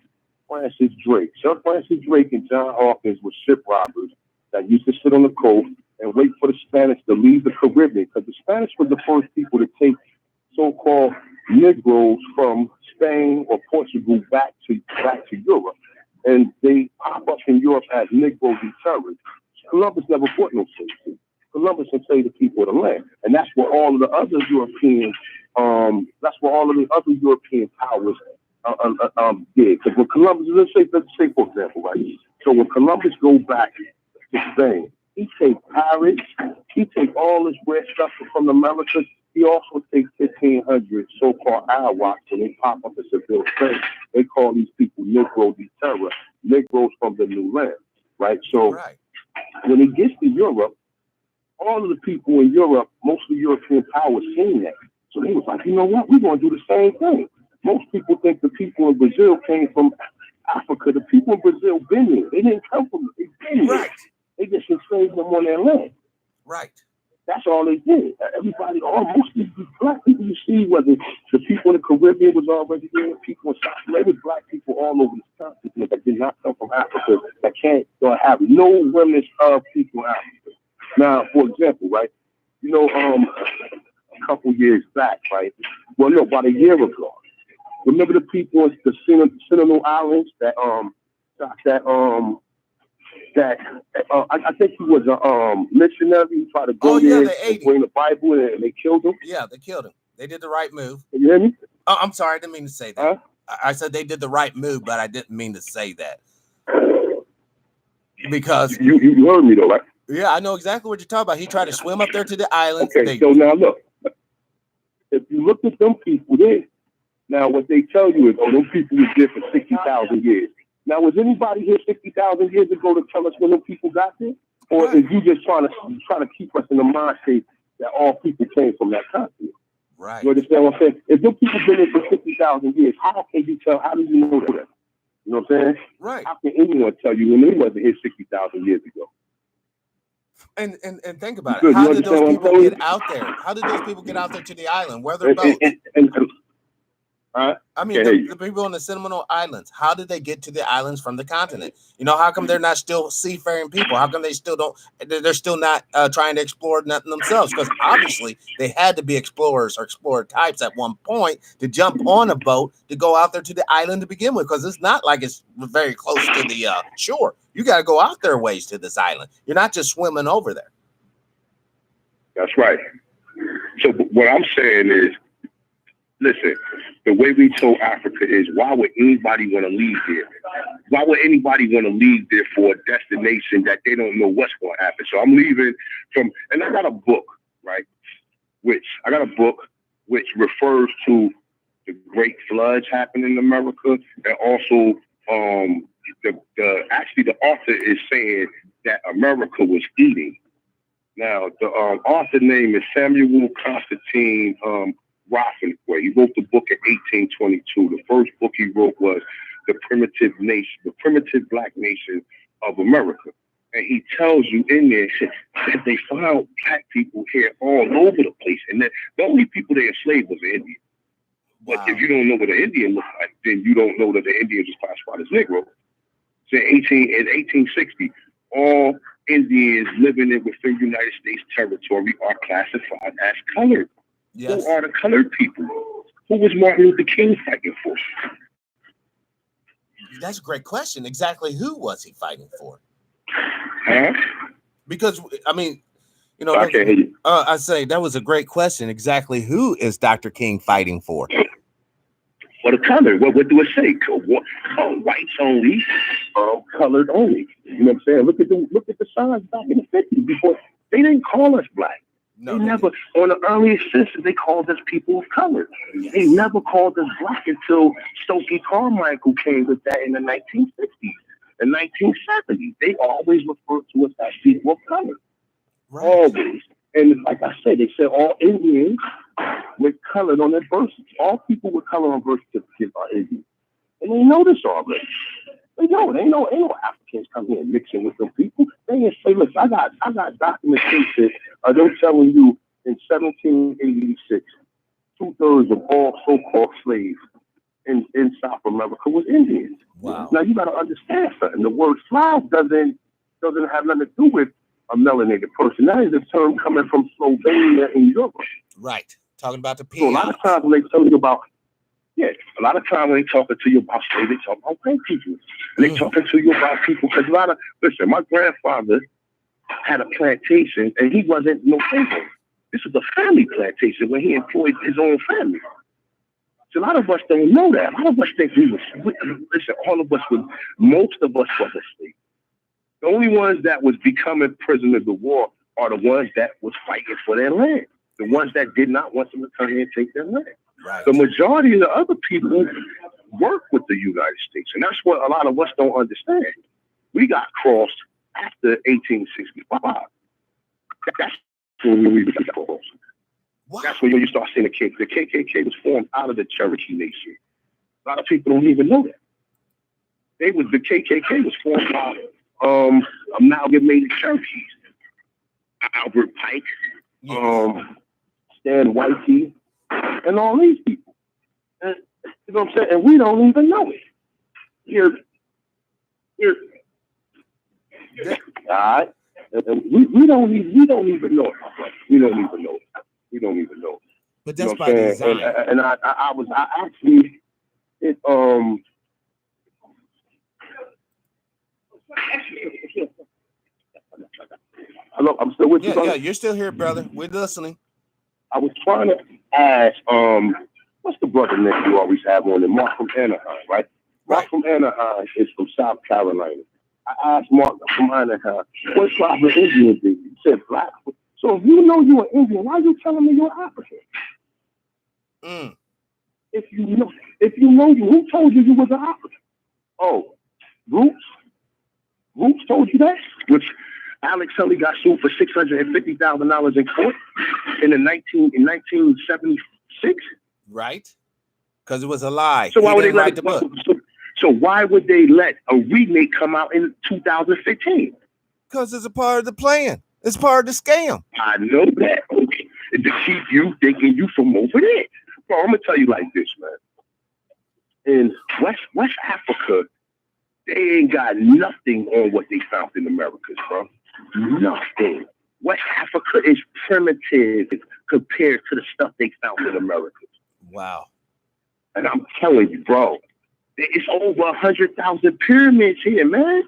Francis Drake. Sir Francis Drake and John Hawkins were ship robbers that used to sit on the coast and wait for the Spanish to leave the Caribbean, because the Spanish were the first people to take so-called Negroes from Spain or Portugal back to Europe, and they pop up in Europe as Negro deterrents. Columbus never put no slaves. Columbus enslaved the people of the land, and that's what all of the other European, powers did. Because when Columbus, let's say for example, right? So when Columbus go back to Spain, he take pirates, he take all this red stuff from the Americas. He also takes 1,500 so-called Arawaks when they pop up as a bill trade. They call these people Negro de Terra, Negroes from the new land, right? So when he gets to Europe, all of the people in Europe, most of the European powers seen that. So they was like, you know what? We're going to do the same thing. Most people think the people in Brazil came from Africa. The people in Brazil been here. They didn't come from the Right. They just enslaved them on their land. Right. That's all they did. Everybody, most of these black people you see, whether the people in the Caribbean was already there, people in South America, black people all over this continent that did not come from Africa, that can't have no remnants of people in Africa. Now, for example, right, a couple years back, right? Well, no, about a year ago. Remember the people in the Sentinel Islands that I think he was a missionary. He tried to go there and bring the Bible, and they killed him. Yeah, they killed him. They did the right move. Can you hear me? Oh, I'm sorry, I didn't mean to say that. Huh? I said they did the right move, but I didn't mean to say that. Because you heard me though, right? yeah, I know exactly what you're talking about. He tried to swim up there to the islands. Okay, so now look, if you look at them people there, now what they tell you is, oh, those people was there for 60,000 years. Now, was anybody here 60,000 years ago to tell us when them people got there? Or is you just trying to keep us in the mind state that all people came from that continent? Right. You understand what I'm saying? If them people been here for 60,000 years, how can you tell? How do you know that? You know what I'm saying? Right. How can anyone tell you when they wasn't here 60,000 years ago? And think about Good, it. How you did those understand what people I'm get saying? out there? How did those people get out there to the island? Where their boats? I mean, the people on the Seminole Islands, how did they get to the islands from the continent? You know, how come they're not still seafaring people? How come they're still not trying to explore nothing themselves? Because obviously they had to be explorers or explorer types at one point to jump on a boat to go out there to the island to begin with, because it's not like it's very close to the shore. You got to go out there ways to this island. You're not just swimming over there. That's right. So what I'm saying is, listen, the way we told Africa is, why would anybody want to leave there? Why would anybody want to leave there for a destination that they don't know what's going to happen? So I'm leaving from, and I got a book, right? Which refers to the great floods happening in America, and also the author is saying that America was eating. Now the author name is Samuel Constantine Rothenquay. He wrote the book in 1822. The first book he wrote was The Primitive Black Nation of America. And he tells you in there that they found black people here all over the place. And that the only people they enslaved was the Indians. But if you don't know what an Indian looks like, then you don't know that the Indians is classified as Negro. So in 1860, all Indians living within United States territory are classified as colored. Yes. Who are the colored people? Who was Martin Luther King fighting for? That's a great question. Exactly who was he fighting for? Huh? Because, I mean, you know, I say that was a great question. Exactly who is Dr. King fighting for? For the colored. What do it say? Whites only, colored only. You know what I'm saying? Look at the signs back in the 50s. Before they didn't call us black. No, they never, on the earliest census, they called us people of color. Yes. They never called us black until Stokely Carmichael came with that in the 1960s and 1970s. They always referred to us as people of color. Right. Always. And like I said, they said all Indians with colored on their birth certificate. All people with color on birth certificates are Indians. And they know this already. They know. Ain't no Africans come here and mixing with them people. They ain't say, look, I got documentation. They're telling you in 1786, 2/3 of all so-called slaves in South America was Indians. Wow. Now you got to understand something. The word slave doesn't have nothing to do with a melanated person. That is a term coming from Slovenia in Europe. Right. Talking about the peons. So a lot of times when they tell you about, a lot of times when they talking to you about slaves, they talk about white people. And they talking to you about people, because listen, my grandfather had a plantation and he wasn't no slaveholder. This was a family plantation where he employed his own family. So a lot of us don't know that. A lot of us think most of us were slaves. The only ones that was becoming prisoners of war are the ones that was fighting for their land. The ones that did not want them to come here and take their land. Right. The majority of the other people work with the United States. And that's what a lot of us don't understand. We got crossed after 1865. That's when we got crossed. Wow. That's when you start seeing the KKK. The KKK was formed out of the Cherokee Nation. A lot of people don't even know that. The KKK was formed by amalgamated Cherokees. Albert Pike, Stan Whitey, and all these people. And, you know what I'm saying? And we don't even know it. Here. All right. And we don't even know it. We don't even know. But that's by design. And I actually Hello, I'm still with you. Yeah, you're still here, brother. We're listening. I was trying to as what's the brother name you always have on it? Mark from Anaheim, right? Mark from Anaheim is from South Carolina. I asked Mark from Anaheim, what tribe of Indian is he? He said Blackfoot. So if you know you're an Indian, why are you telling me you're African? If you know you, who told you was an African? Oh, Roots told you that? Which Alex Tully got sued for $650,000 in court in 1976. Right. Because it was a lie. So why would they write let the book? So why would they let a remake come out in 2015? Because it's a part of the plan. It's part of the scam. I know that. Okay. To keep you thinking you from over there. Bro, I'm gonna tell you like this, man. In West Africa, they ain't got nothing on what they found in Americas, bro. Nothing. West Africa is primitive compared to the stuff they found in America. Wow. And I'm telling you, bro, it's over 100,000 pyramids here, man.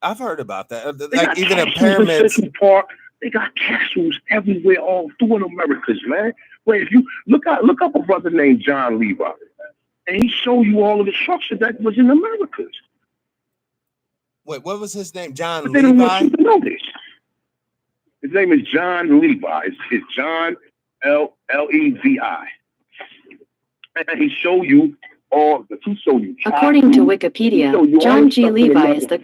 I've heard about that. They Like got even in castles pyramids. Central Park, they got castles everywhere, all through the Americas, man. Wait, if you look up a brother named John Levi, and he showed you all of the structure that was in Americas. Wait, what was his name? John But they don't want Levi? you to know this. His name is John Levi. It's John Levi. And he showed you all the. He showed you. According to Wikipedia, John G. Levi is the.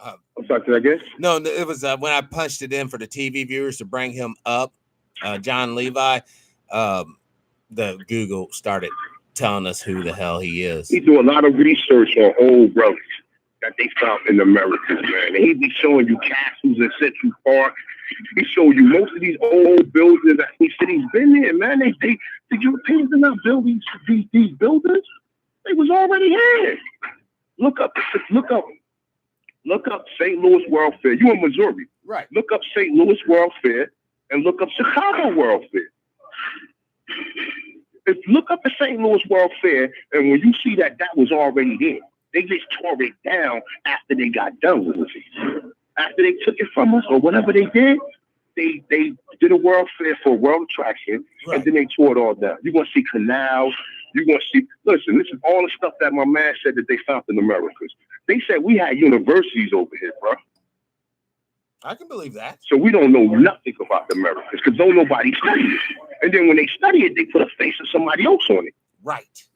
I'm sorry, did I guess? No, it was when I punched it in for the TV viewers to bring him up. John Levi. The Google started telling us who the hell he is. He do a lot of research on old relics that they found in America, man. And he be showing you castles in Central Park. He showed you most of these old buildings that he said he's been there, man. The Europeans did not build these buildings. They was already here. Look up St. Louis World Fair. You in Missouri. Right. Look up St. Louis World Fair and look up Chicago World Fair. Look up the St. Louis World Fair, and when you see that was already there, they just tore it down after they got done with it. After they took it from us or whatever they did, they did a World Fair for a world attraction, right. And then they tore it all down. You're going to see canals. You're going to see, listen, this is all the stuff that my man said that they found in Americas. They said we had universities over here, bro. I can believe that. So we don't know nothing about the Americas because don't nobody study it. And then when they study it, they put a face of somebody else on it. Right.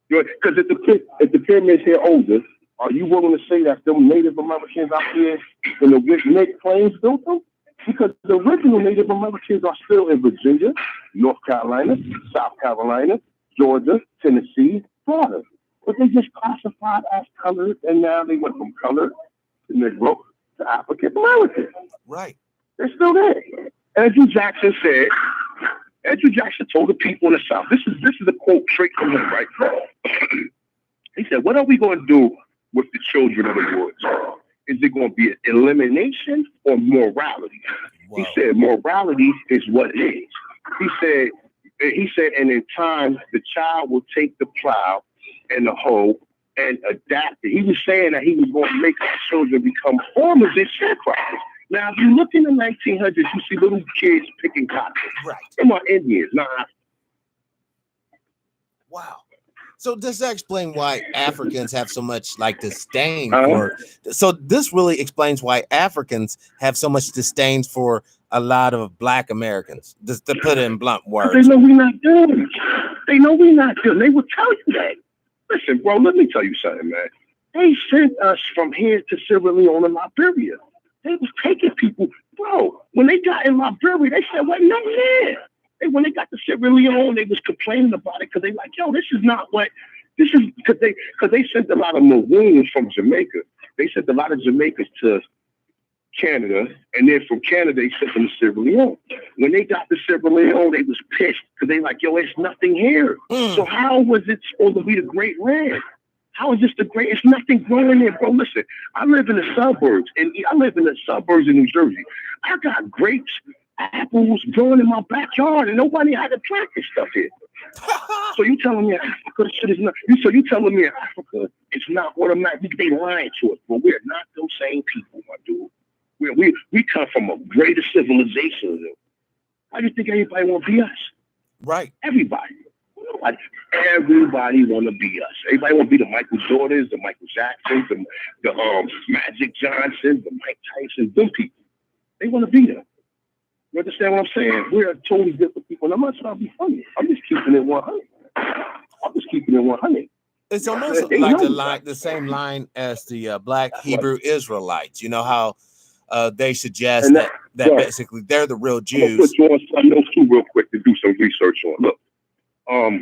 Because if the pyramids here older, are you willing to say that them Native Americans out here in the Great Plains built them? Because the original Native Americans are still in Virginia, North Carolina, South Carolina, Georgia, Tennessee, Florida. But they just classified as colored, and now they went from colored to Negro to African American. Right. They're still there. Andrew Jackson told the people in the South, this is a quote straight from him, right? He said, what are we going to do with the children of the woods? Is it going to be an elimination or morality? Whoa. He said, morality is what it is. He said, and in time, the child will take the plow and the hoe and adapt it. He was saying that he was going to make our children become farmers and sharecroppers. Now, if you look in the 1900s, you see little kids picking cotton. Right. Them are Indians, not Africans. Wow. So does that explain why Africans have so much disdain for? So this really explains why Africans have so much disdain for a lot of Black Americans. Just to put it in blunt words. They know we're not doing it. They know we're not doing it. They will tell you that. Listen, bro, let me tell you something, man. They sent us from here to Sierra Leone and Liberia. They was taking people, bro. When they got in Liberia, they said, "What nothing there." When they got to Sierra Leone, they was complaining about it because they like, "Yo, this is not what this is." Because they sent a lot of Maroons from Jamaica. They sent a lot of Jamaicans to Canada, and then from Canada they sent them to Sierra Leone. When they got to Sierra Leone, they was pissed because they like, "Yo, there's nothing here." So how was it supposed to be the Great Land? How is this the great? It's nothing growing there, bro. Listen, I live in the suburbs, and I live in the suburbs in New Jersey. I got grapes, apples growing in my backyard, and nobody had to plant this stuff here. So you telling me Africa shit is not? So you telling me Africa it's not automatic? They lying to us, but we're not those same people, my dude. We come from a greater civilization than them. Why do you think everybody want to be us? Right. Everybody. Everybody want to be us. Everybody want to be the Michael Jordans, the Michael Jacksons, the Magic Johnsons, the Mike Tysons, them people. They want to be them. You understand what I'm saying? We're totally different people. And I'm not trying to be funny. I'm just keeping it 100. I'm just keeping it 100. It's almost like the same line as the Black Hebrew Israelites. You know how they suggest that basically they're the real Jews. I'm gonna put you on something else too real quick to do some research on. Look,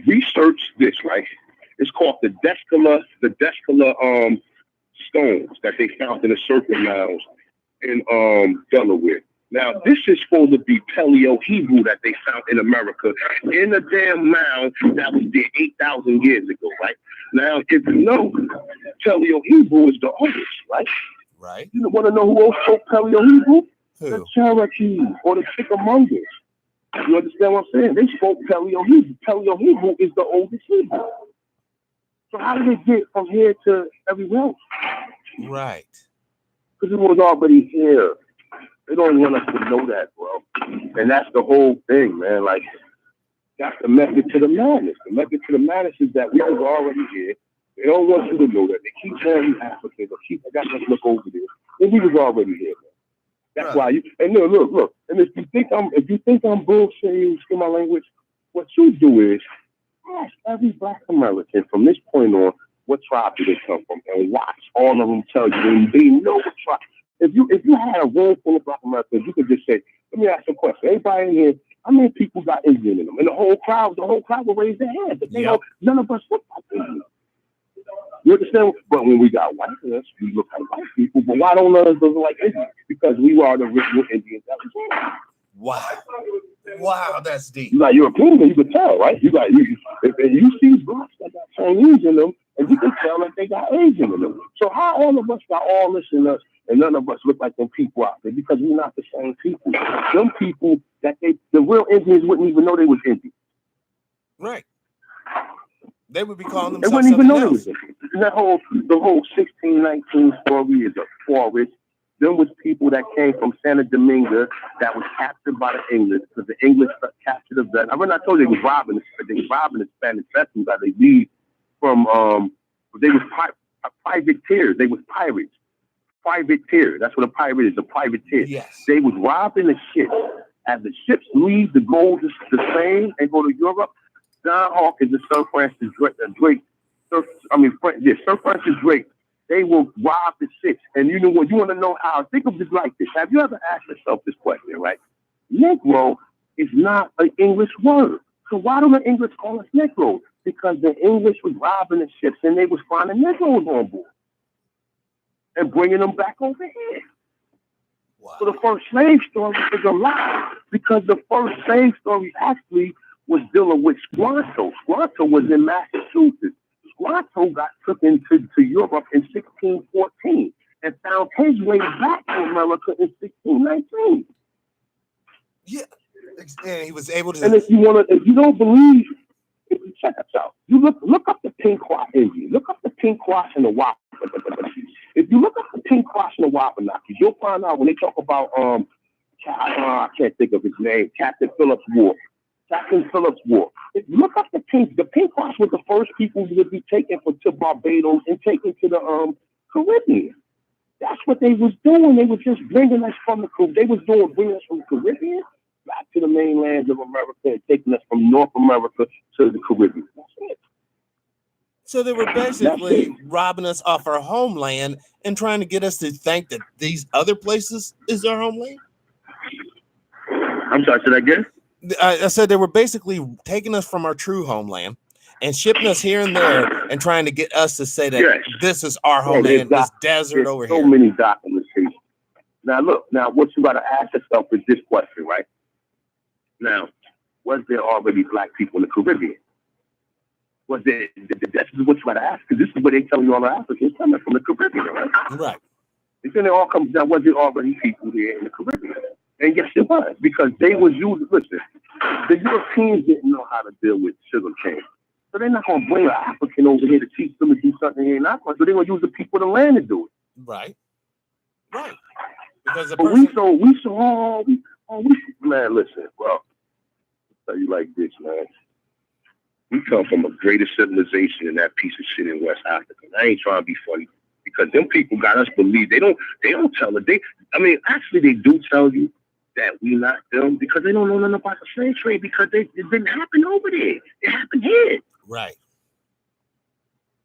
research this, right? It's called the Descala stones that they found in the serpent mounds in Delaware. Now, this is supposed to be Paleo-Hebrew that they found in America in a damn mound that was there 8,000 years ago, right? Now, if you know, Paleo-Hebrew is the oldest, right? Right. You want to know who else spoke Paleo-Hebrew? Who? The Cherokees or the Chickamaugas. You understand what I'm saying? They spoke Paleo-Hebrew. Paleo-Hebrew is the oldest Hebrew. So how did they get from here to everywhere else? Right. Because it was already here. They don't want us to know that, bro. And that's the whole thing, man. Like, that's the method to the madness. The method to the madness is that we was already here. They don't want you to know that. They keep telling you Africans, or I got to look over there. And we was already here, man. That's why you, and look. And if you think I'm bullshitting, excuse my language, what you do is ask every Black American from this point on what tribe do they come from, and watch all of them tell you, and they know what tribe. If you had a room full of Black Americans, you could just say, let me ask you a question. Everybody in here, how many people got Indian in them? And the whole crowd will raise their hands. But none of us look like Indian. You understand? But when we got whiteness, we look like white people. But why don't others look like Indians? Because we are the original Indians that was here. Wow, that's deep. You got Europeans, you can tell, right? If you see Blacks that got Chinese in them, and you can tell that they got Asian in them. So how all of us got all this in us, and none of us look like them people out there? Because we're not the same people. Them people that the real Indians wouldn't even know they was Indians. Right. They would be calling They themselves wouldn't even know else. they was Indians. And the whole 1619 story is a forest. Them was people that came from Santa Domingo that was captured by the English, because the English captured the vessel. I mean, I told you they was robbing the Spanish vessels that they leave from. They was privateers. They was pirates. Privateer. That's what a pirate is. A privateer. Yes. They was robbing the ships. As the ships leave to go to Spain and go to Europe, John Hawkins and Sir Francis Drake. Sir Francis Drake. They will rob the ships. And you know what? You want to know how? Think of it like this. Have you ever asked yourself this question, right? Negro is not an English word. So why do the English call us Negroes? Because the English was robbing the ships and they was finding Negroes on board and bringing them back over here. Wow. So the first slave story is a lie, because the first slave story actually was dealing with Squanto. Squanto was in Massachusetts. Squanto got took into Europe in 1614 and found his way back to America in 1619. Yeah, and he was able to. And if you don't believe, check us out. You look up the Pequot Indian. Look up the Pequot and the Wampanoag. If you look up the Pequot and the Wampanoag, you'll find out when they talk about I can't think of his name, Captain Phillips War. If you look up the Pequots were the first people who would be taken to Barbados and taken to the Caribbean. That's what they was doing. They were just bringing us from the Caribbean. They was bringing us from the Caribbean back to the mainland of America and taking us from North America to the Caribbean. That's it. So they were basically robbing us off our homeland and trying to get us to think that these other places is our homeland. I'm sorry, say that again? I said they were basically taking us from our true homeland and shipping us here and there and trying to get us to say that this is our homeland, this desert over here. So many documentation. Now look, what you got to ask yourself is this question, right? Now, was there already Black people in the Caribbean? Was there? This is what you got to ask, because this is what they tell you all the Africans coming from the Caribbean, right? Right. And then it all comes down, was there already people here in the Caribbean? And yes, it was, because they was using, listen, the Europeans didn't know how to deal with sugar cane. So they're not going to bring an African over here to teach them to do something here in Africa. So they're going to use the people of the land to do it. Right. Right. Because man, listen, bro. tell you like this, man. We come from a greater civilization than that piece of shit in West Africa. I ain't trying to be funny because them people got us believe they don't tell it. Actually they do tell you that we not them because they don't know nothing about the slave trade because it didn't happen over there. It happened here. Right.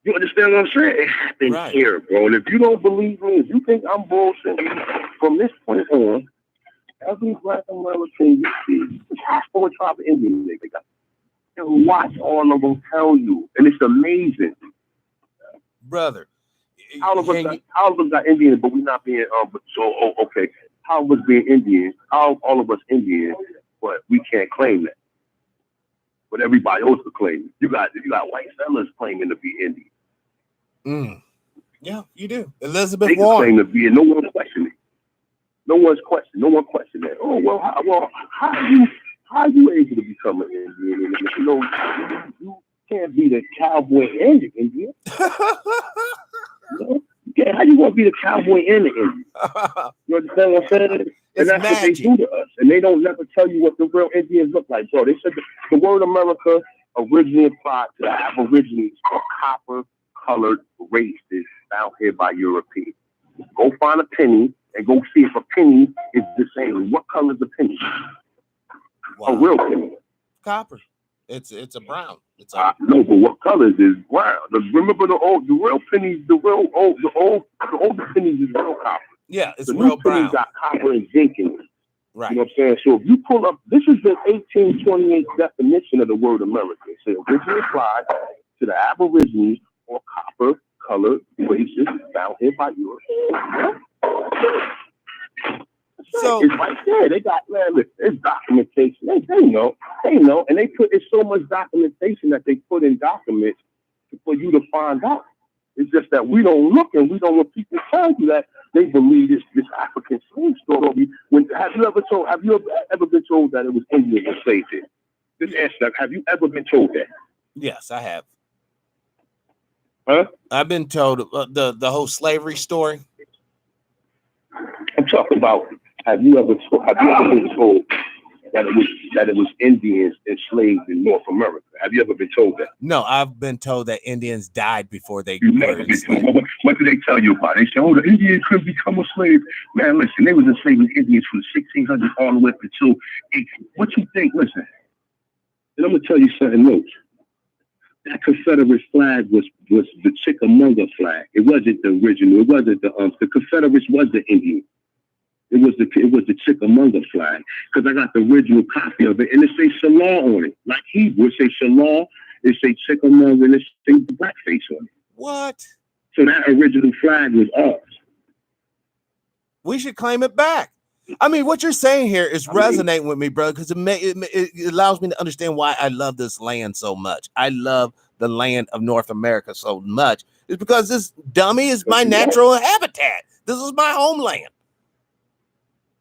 You understand what I'm saying? It happened here, bro. And if you don't believe me, if you think I'm bullshit, from this point on, every Black American you see, it's half for a tribe of Indian they got. And watch all of them tell you. And it's amazing. Brother. All of us got Indian, but we're not being okay. How of us being Indian, all of us Indian, but we can't claim that. But everybody else will claim it. You got white fellas claiming to be Indian. Yeah, you do. Elizabeth they Warren claim to be, and no one questioning. No one questioning that. Oh well, how are you able to become an Indian? You know, you can't be the cowboy and the Indian. How you want to be the cowboy and the Indian? You understand what I'm saying? And that's magic. What they do to us. And they don't never tell you what the real Indians look like, bro. They said the word America originally applied to the Aborigines or copper-colored races found here by Europeans. Go find a penny and go see if a penny is the same. What color is a penny? Wow. A real penny. Copper. It's a brown. No, but what colors is brown? Remember the real pennies, the older pennies is real copper. Yeah, it's the real new brown. Pennies got copper and zinc in it. Right. You know what I'm saying? So if you pull up, this is the 1828 definition of the word America. It says originally applied to the Aborigines or copper-colored races found here by Europeans. So it's right there. They got it's documentation. They know, and they put it's so much documentation that they put in documents for you to find out. It's just that we don't look and we don't. When people tell you that they believe this African slave story. Have you ever been told that it was Indian enslaved here? Just answer that. Have you ever been told that? Yes, I have. Huh? I've been told the whole slavery story. I'm talking about. Have you ever been told that it was Indians enslaved in North America? Have you ever been told that? No, I've been told that Indians died before they were enslaved. What do they tell you about it? They say, oh, the Indians couldn't become a slave. Man, listen, they was enslaving Indians from the 1600s all the way up until what you think? Listen, and I'm gonna tell you something else. That Confederate flag was the Chickamauga flag. It wasn't the original. It wasn't the Confederates was the Indian. It was the Chickamauga flag because I got the original copy of it, and it says Shalom on it. Like Hebrew, it says Shalom, it says Chickamauga, and it says the blackface on it. What? So that original flag was ours. We should claim it back. I mean, what you're saying here is resonating with me, bro, because it allows me to understand why I love this land so much. I love the land of North America so much. It's because this dummy is my natural habitat. This is my homeland.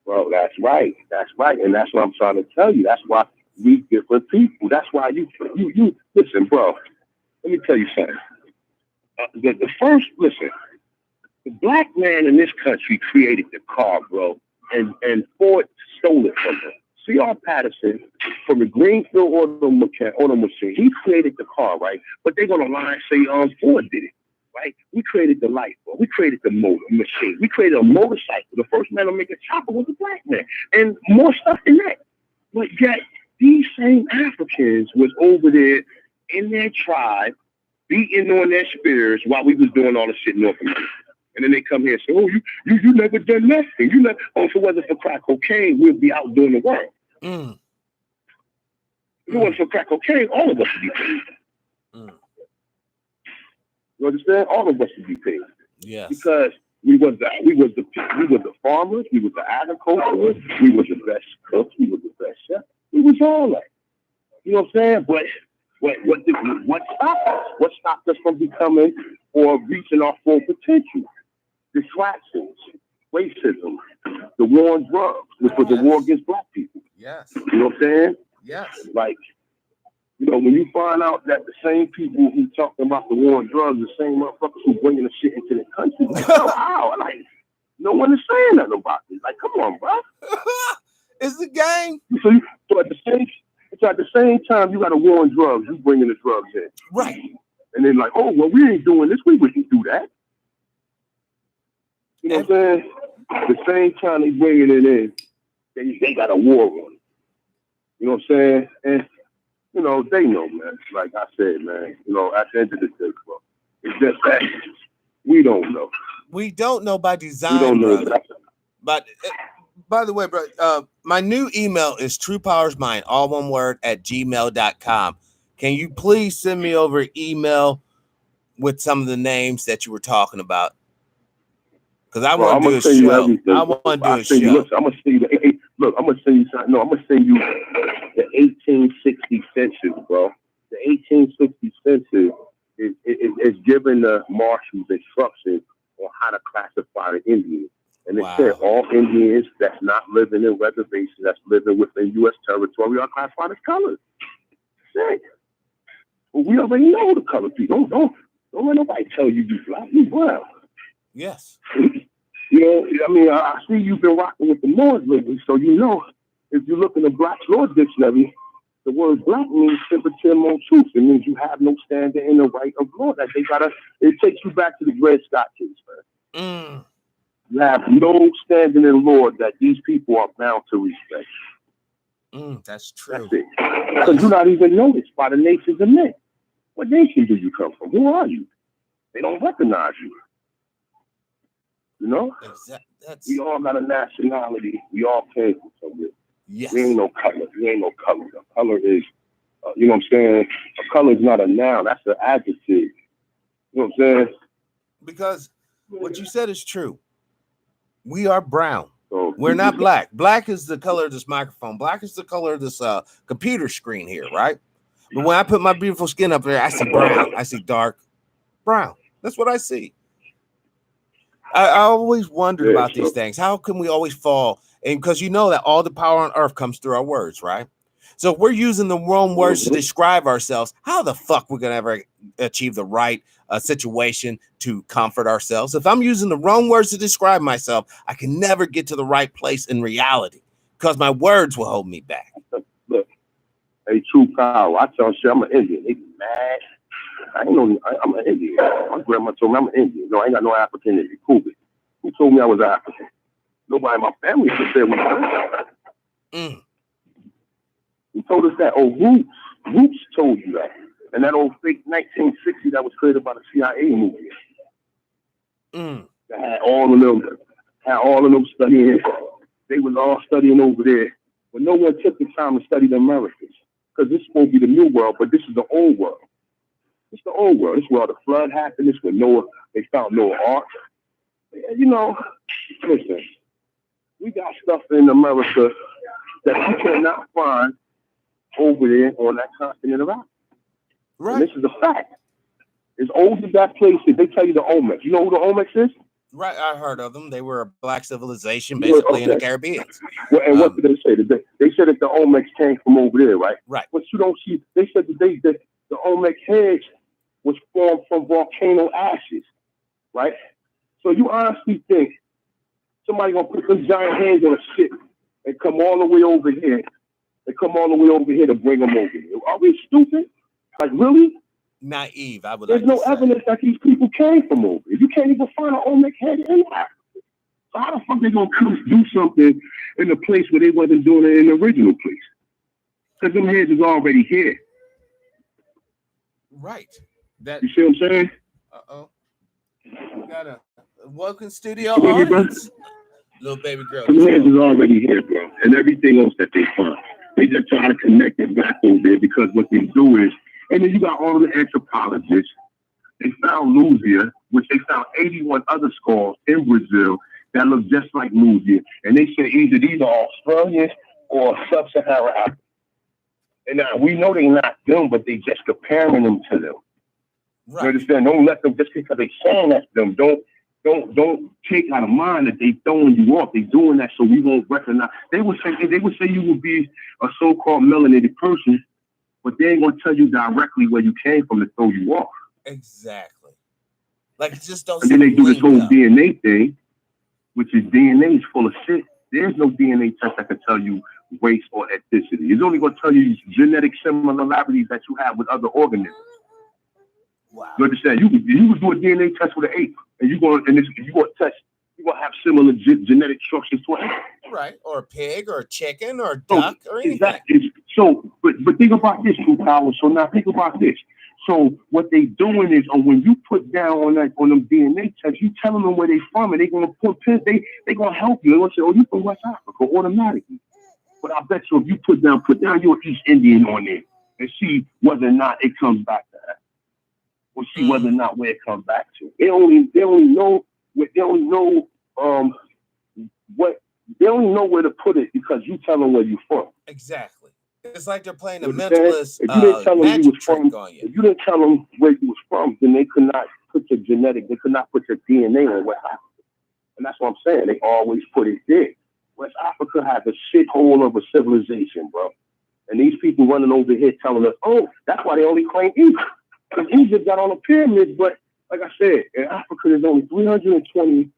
Well, that's right. And that's what I'm trying to tell you. That's why we different people. That's why you listen, bro. Let me tell you something. The first, the black man in this country created the car, bro, and Ford stole it from him. C.R. Patterson, from the Greenfield auto machine, he created the car, right? But they're gonna lie and say, Ford did it. Right? We created the light bulb. We created the motor machine. We created a motorcycle. The first man to make a chopper was a black man. And more stuff than that. But yet, these same Africans was over there in their tribe, beating on their spears while we was doing all the shit in North America. And then they come here and say, oh, you never done nothing. If it wasn't for crack cocaine, we'd be out doing the work. If it wasn't for crack cocaine, all of us would be paid. You understand? All of us would be paid. Yes. Because we was the farmers, we was the agriculturists, we was the best cooks, we was the best chefs. We was all that. You know what I'm saying? But what stopped us? What stopped us from becoming or reaching our full potential? Distractions, racism, the war on drugs, which was the war against black people. Yes. You know what I'm saying? Yes. Like, when you find out that the same people who talking about the war on drugs, the same motherfuckers who bringing the shit into the country, like, wow, like, no one is saying nothing about this. Like, come on, bro. It's the game. So at the So at the same time, you got a war on drugs. You bringing the drugs in. Right. And then like, oh, well, we ain't doing this. We wouldn't do that. You know what I'm saying? At the same time they bringing it in, they got a war on it. You know what I'm saying? And, you know, they know, man. Like I said, man, you know, at the end of the day, bro, it's just that we don't know. We don't know by design, We don't know. brother. But by the way, bro, my new email is TruePowerIsMine, all one word, at gmail.com. Can you please send me over an email with some of the names that you were talking about? Because I want to do a show. I want to do a show. Look, I'm going to send you look, I'm going to send you something. No, I'm going to send you the 1860 census, bro. The 1860 census is giving the marshals instructions on how to classify the Indians. And it said all Indians that's not living in reservations, that's living within U.S. territory, are classified as colored. Sick. Well, we already know the colored people. Don't let nobody tell you black, you brown. Yes. You know, I mean, I see you've been rocking with the Moors lately, so you know, if you look in the Black's Law Dictionary, the word black means sympathy more truth. It means you have no standing in the right of law. That it takes you back to the Dred Scott case, man. You have no standing in law that these people are bound to respect. That's true. That's it. Because you're not even noticed by the nations of men. What nation do you come from? Who are you? They don't recognize you. You know? We all got a nationality. We all came from somewhere. Yes. We ain't no color. We ain't no color. A color is, you know what I'm saying? A color is not a noun. That's an adjective. You know what I'm saying? Because what you said is true. We are brown. We're not black. Black is the color of this microphone. Black is the color of this computer screen here, right? But when I put my beautiful skin up there, I see brown. I see dark brown. That's what I see. I always wondered about these things. How can we always fall? And because you know that all the power on earth comes through our words, right? So if we're using the wrong words to describe ourselves, how the fuck we're gonna ever achieve the right situation to comfort ourselves? If I'm using the wrong words to describe myself, I can never get to the right place in reality because my words will hold me back. Look, hey, True Power, I tell shit, I'm an Indian. They be mad. I ain't know I'm an Indian. My grandma told me I'm an Indian. No, I ain't got no African in me. Prove it. Who told me I was African? Nobody in my family could say we were. Who told us that? Oh, Roots told you that. And that old fake 1960 that was created by the CIA movie. That had all of them studying. They was all studying over there. But no one took the time to study the Americas. Because this is supposed to be the new world, but this is the old world. It's the old world. This is where the flood happened. This is where Noah, they found Noah Ark. You know, listen, we got stuff in America that you cannot find over there on that continent of Africa. Right. And this is a fact. As old as that place is, they tell you the Olmecs. You know who the Olmecs is? Right, I heard of them. They were a black civilization, basically in the Caribbean. Well, and what did they say? They said that the Olmecs came from over there, right? Right. But you don't see. They said that the Olmec heads was formed from volcano ashes, right? So you honestly think somebody gonna put some giant hands on a ship and come all the way over here? They come all the way over here to bring them over here. Are we stupid? Like, really? Naive, I would. There's no evidence that these people came from over here. You can't even find an Olmec head in Africa. So how the fuck they gonna come do something in a place where they wasn't doing it in the original place? Because them heads is already here. Right. You see what I'm saying? We got a welcome studio audience. Little baby girl. Them heads is already here, bro. And everything else that they find. They just try to connect it back over there because what they do is, and then you got all the anthropologists. They found Luzia, which they found 81 other skulls in Brazil that look just like Luzia. And they said either these are Australians or Sub-Saharan Africa. And now we know they're not them, but they just comparing them to them. Right. You understand? Don't let them, just because they saying that's them, don't take out of mind that they throwing you off. They doing that so we won't recognize. They would say you would be a so-called melanated person, but they ain't gonna tell you directly where you came from to throw you off. Exactly. Like, just don't. And then they do this whole DNA thing, which is DNA is full of shit. There's no DNA test that can tell you race or ethnicity. It's only going to tell you genetic similarities that you have with other organisms. Wow. You understand? You could do a DNA test with an ape, and you're going to have similar genetic structures to an ape. Right, or a pig, or a chicken, or a duck, or anything. Exactly. So, but think about this, True Power. So now think about this. So what they doing is, when you put down on them DNA tests, you telling them where they from, and they gonna put pins. They gonna help you. They gonna say, "Oh, you from West Africa," automatically. But I bet you if you put down your East Indian on there and see whether or not it comes back to that, or see whether or not where it comes back to. They only know where to put it because you tell them where you from. Exactly. It's like they're playing a If mentalist you didn't tell them you was from, on you. if you didn't tell them where you was from, then they could not put your genetic, they could not put your DNA on West Africa. And that's what I'm saying. They always put it there. West Africa has a shithole of a civilization, bro. And these people running over here telling us, oh, that's why they only claim Egypt. Because Egypt got on the pyramids, but like I said, in Africa there's only 320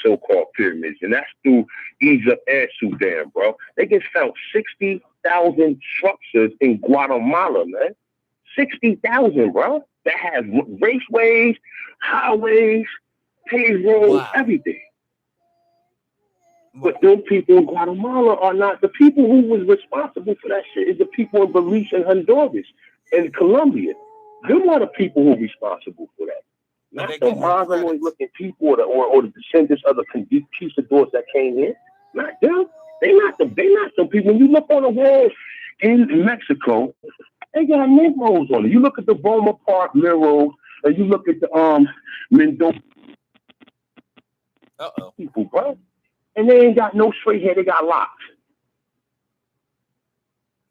so-called pyramids, and that's through Egypt and Sudan, bro. They just found 60,000 structures in Guatemala, man. 60,000, bro. That has raceways, highways, paved roads, everything. But those people in Guatemala are not the people who was responsible for that shit. Is the people in Belize and Honduras and Colombia. Them are the people who are responsible for that. Not the marginally looking people or the descendants of the conquistadors that came in. Not them. They not them people. When you look on the walls in Mexico, they got Negroes on it. You look at the Roma Park murals, and you look at the Mendoza people, bro. And they ain't got no straight hair. They got locks.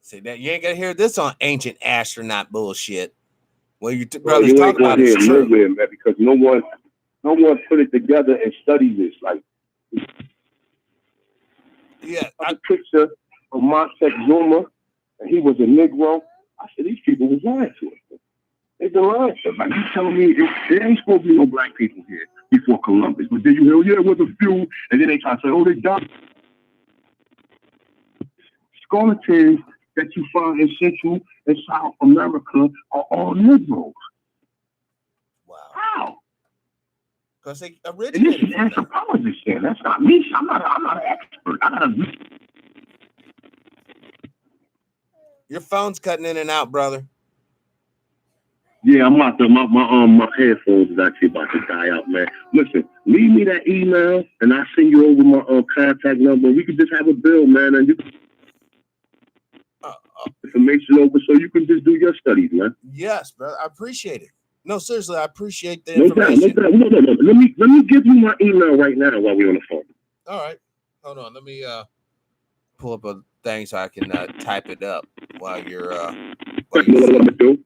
See that you ain't gonna hear this on ancient astronaut bullshit. Well, you brothers talk about it nowhere, man, because no one put it together and studied this. Like, a picture of Montek Zuma, and he was a Negro. I said these people was lying to us. They've been lying to us. Like, you telling me it ain't supposed to be no black people here before Columbus, but then you hear, oh yeah, it was a few, and then they try to say, oh, they died. Skeletons that you find in Central and South America are all Negroes. Wow. How? Because they originated. And this is anthropologists saying that's not me. I'm not an expert. Your phone's cutting in and out, brother. Yeah, I'm about to. My headphones is actually about to die out, man. Listen, leave me that email, and I'll send you over my contact number. We could just have a bill, man, and you can information over so you can just do your studies, man. Yes, bro. I appreciate it. No, seriously, I appreciate the information. No. Let me give you my email right now while we're on the phone. All right. Hold on. Let me pull up a thing so I can type it up while you're you know what I'm gonna do?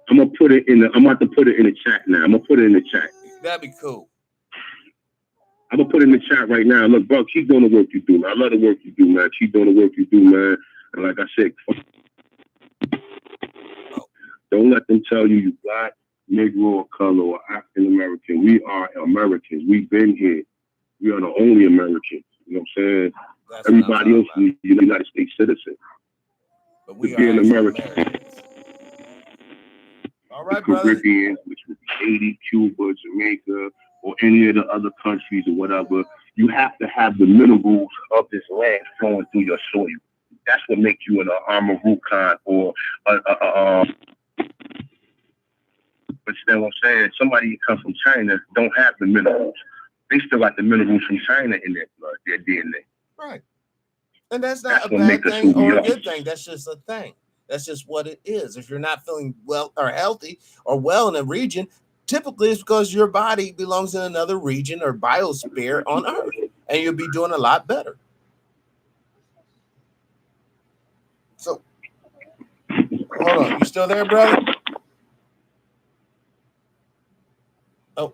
I'm about to put it in the chat now. I'm gonna put it in the chat. That'd be cool. I'm gonna put it in the chat right now. Look, bro, keep doing the work you do, man. I love the work you do, man. Keep doing the work you do, man. And like I said, don't let them tell you black, Negro, or color, or African American. We are Americans. We've been here. We are the only Americans. You know what I'm saying? That's everybody else is a United States citizen. But we are an American. All right, the Caribbean, which would be Haiti, Cuba, Jamaica, or any of the other countries or whatever, you have to have the minerals of this land flowing through your soil. That's what makes you an Amarukan or but you know what I'm saying? Somebody who comes from China don't have the minerals. They still got the minerals from China in their blood, their DNA. Right. And that's not a bad thing or a good thing. That's just a thing. That's just what it is. If you're not feeling well or healthy or well in a region, typically it's because your body belongs in another region or biosphere on Earth, and you'll be doing a lot better. So, hold on. You still there, brother? Oh,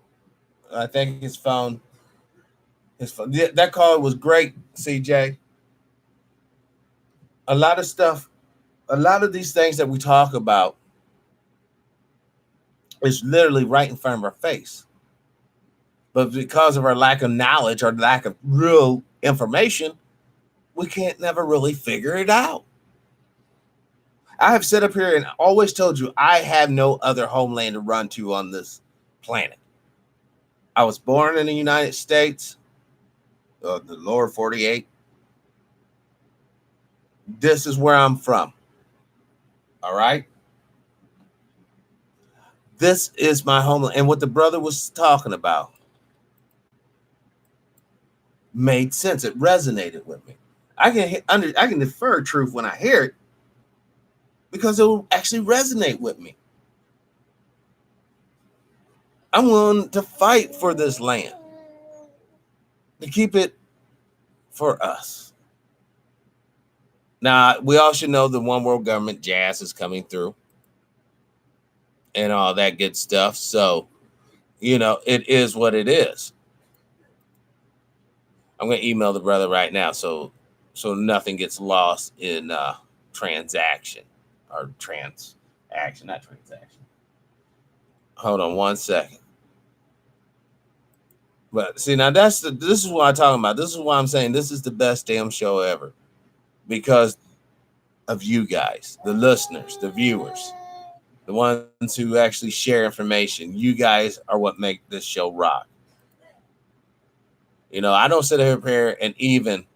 I think his phone. Yeah, that call was great, CJ. A lot of stuff, a lot of these things that we talk about is literally right in front of our face. But because of our lack of knowledge or lack of real information, we can't never really figure it out. I have sat up here and always told you I have no other homeland to run to on this planet. I was born in the United States, the lower 48. This is where I'm from. All right. This is my homeland. And what the brother was talking about made sense. It resonated with me. I can defer truth when I hear it because it will actually resonate with me. I'm willing to fight for this land, to keep it for us. Now, we all should know the one world government jazz is coming through and all that good stuff. So, it is what it is. I'm going to email the brother right now so nothing gets lost in transaction. Not transaction. Hold on one second. But see, now this is what I'm talking about. This is why I'm saying this is the best damn show ever. Because of you guys, the listeners, the viewers, the ones who actually share information. You guys are what make this show rock. I don't sit here and even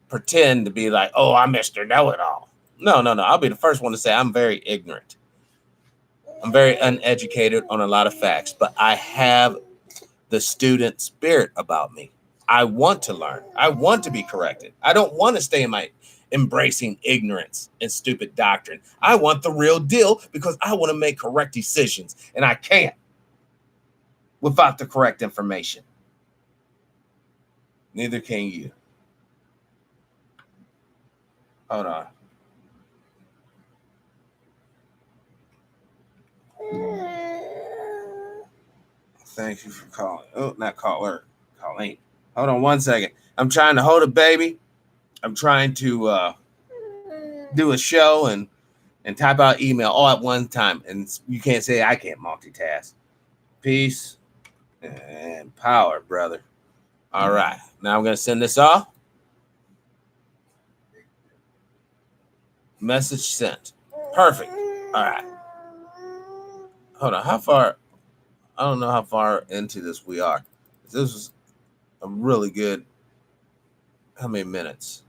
pretend to be like, oh, I'm Mr. Know-It-All. No. I'll be the first one to say I'm very ignorant. I'm very uneducated on a lot of facts, but I have the student spirit about me. I want to learn. I want to be corrected. I don't want to stay in my embracing ignorance and stupid doctrine. I want the real deal because I want to make correct decisions, and I can't without the correct information. Neither can you. Hold on. Thank you for calling. Oh, not caller. Calling. Hold on one second. I'm trying to hold a baby. I'm trying to do a show and type out email all at one time. And you can't say I can't multitask. Peace and power, brother. All right. Now I'm going to send this off. Message sent. Perfect. All right. Hold on. How far? I don't know how far into this we are. This was a really good. How many minutes?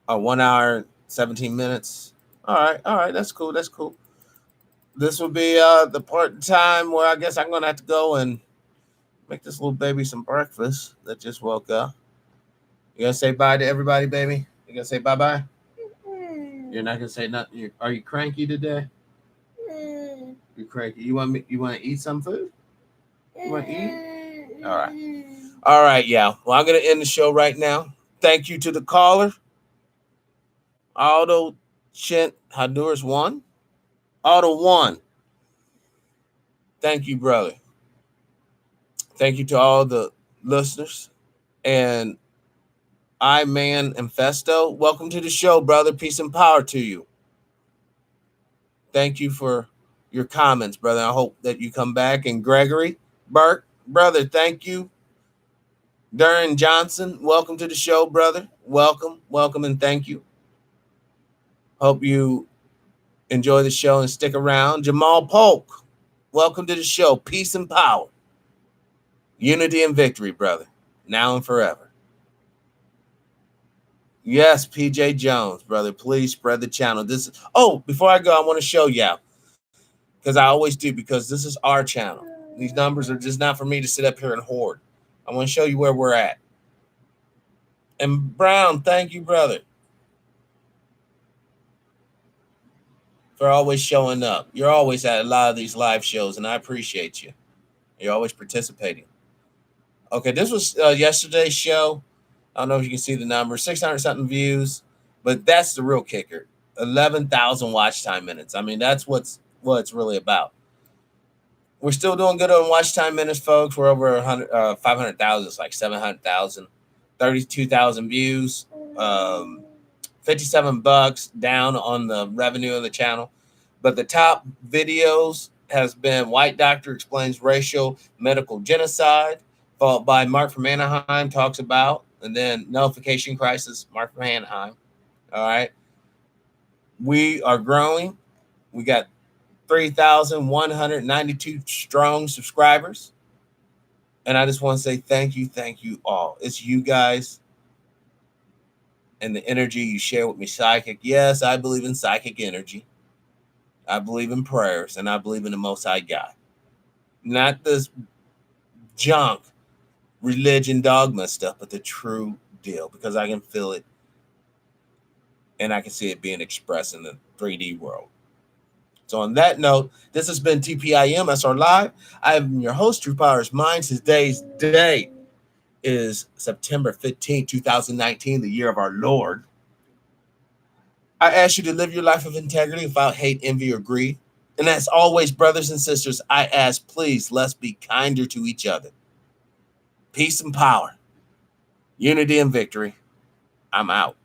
1 hour, 17 minutes. All right. That's cool. This will be the part in time where I guess I'm going to have to go and make this little baby some breakfast that just woke up. You going to say bye to everybody, baby? You going to say bye-bye? You're not going to say nothing? Are you cranky today? You're cranky. You want to eat some food? You want to eat? All right, yeah. Well, I'm going to end the show right now. Thank you to the caller. Auto Chint Honduras 1. Auto 1. Thank you, brother. Thank you to all the listeners. And Man Infesto, welcome to the show, brother. Peace and power to you. Thank you for your comments, brother. I hope that you come back. And Gregory Burke, brother, thank you. Darren Johnson, welcome to the show, brother. Welcome, and thank you. Hope you enjoy the show and stick around. Jamal Polk, welcome to the show. Peace and power. Unity and victory, brother. Now and forever. Yes, PJ Jones, brother. Please spread the channel. Before I go, I want to show you, because I always do, because this is our channel. These numbers are just not for me to sit up here and hoard. I want to show you where we're at. And Brown, thank you, brother, for always showing up. You're always at a lot of these live shows, and I appreciate you. You're always participating. Okay, this was yesterday's show. I don't know if you can see the number, 600-something views, but that's the real kicker. 11,000 watch time minutes. I mean, that's what it's really about. We're still doing good on watch time minutes, folks. We're over 500,000. It's like 700,000, 32,000 views, $57 down on the revenue of the channel. But the top videos has been White Doctor Explains Racial Medical Genocide, followed by Mark from Anaheim talks about And then Nullification Crisis, Mark from Anaheim. All right. We are growing. We got 3,192 strong subscribers. And I just want to say thank you all. It's you guys and the energy you share with me, psychic. Yes, I believe in psychic energy. I believe in prayers, and I believe in the Most High God. Not this junk, religion, dogma stuff, but the true deal, because I can feel it and I can see it being expressed in the 3D world. So on that note, this has been TPIM SR Live. I am your host, TruePowerIsMine. Today's date is September 15, 2019, the year of our Lord. I ask you to live your life of integrity without hate, envy, or greed. And as always, brothers and sisters, I ask, please, let's be kinder to each other. Peace and power, unity and victory. I'm out.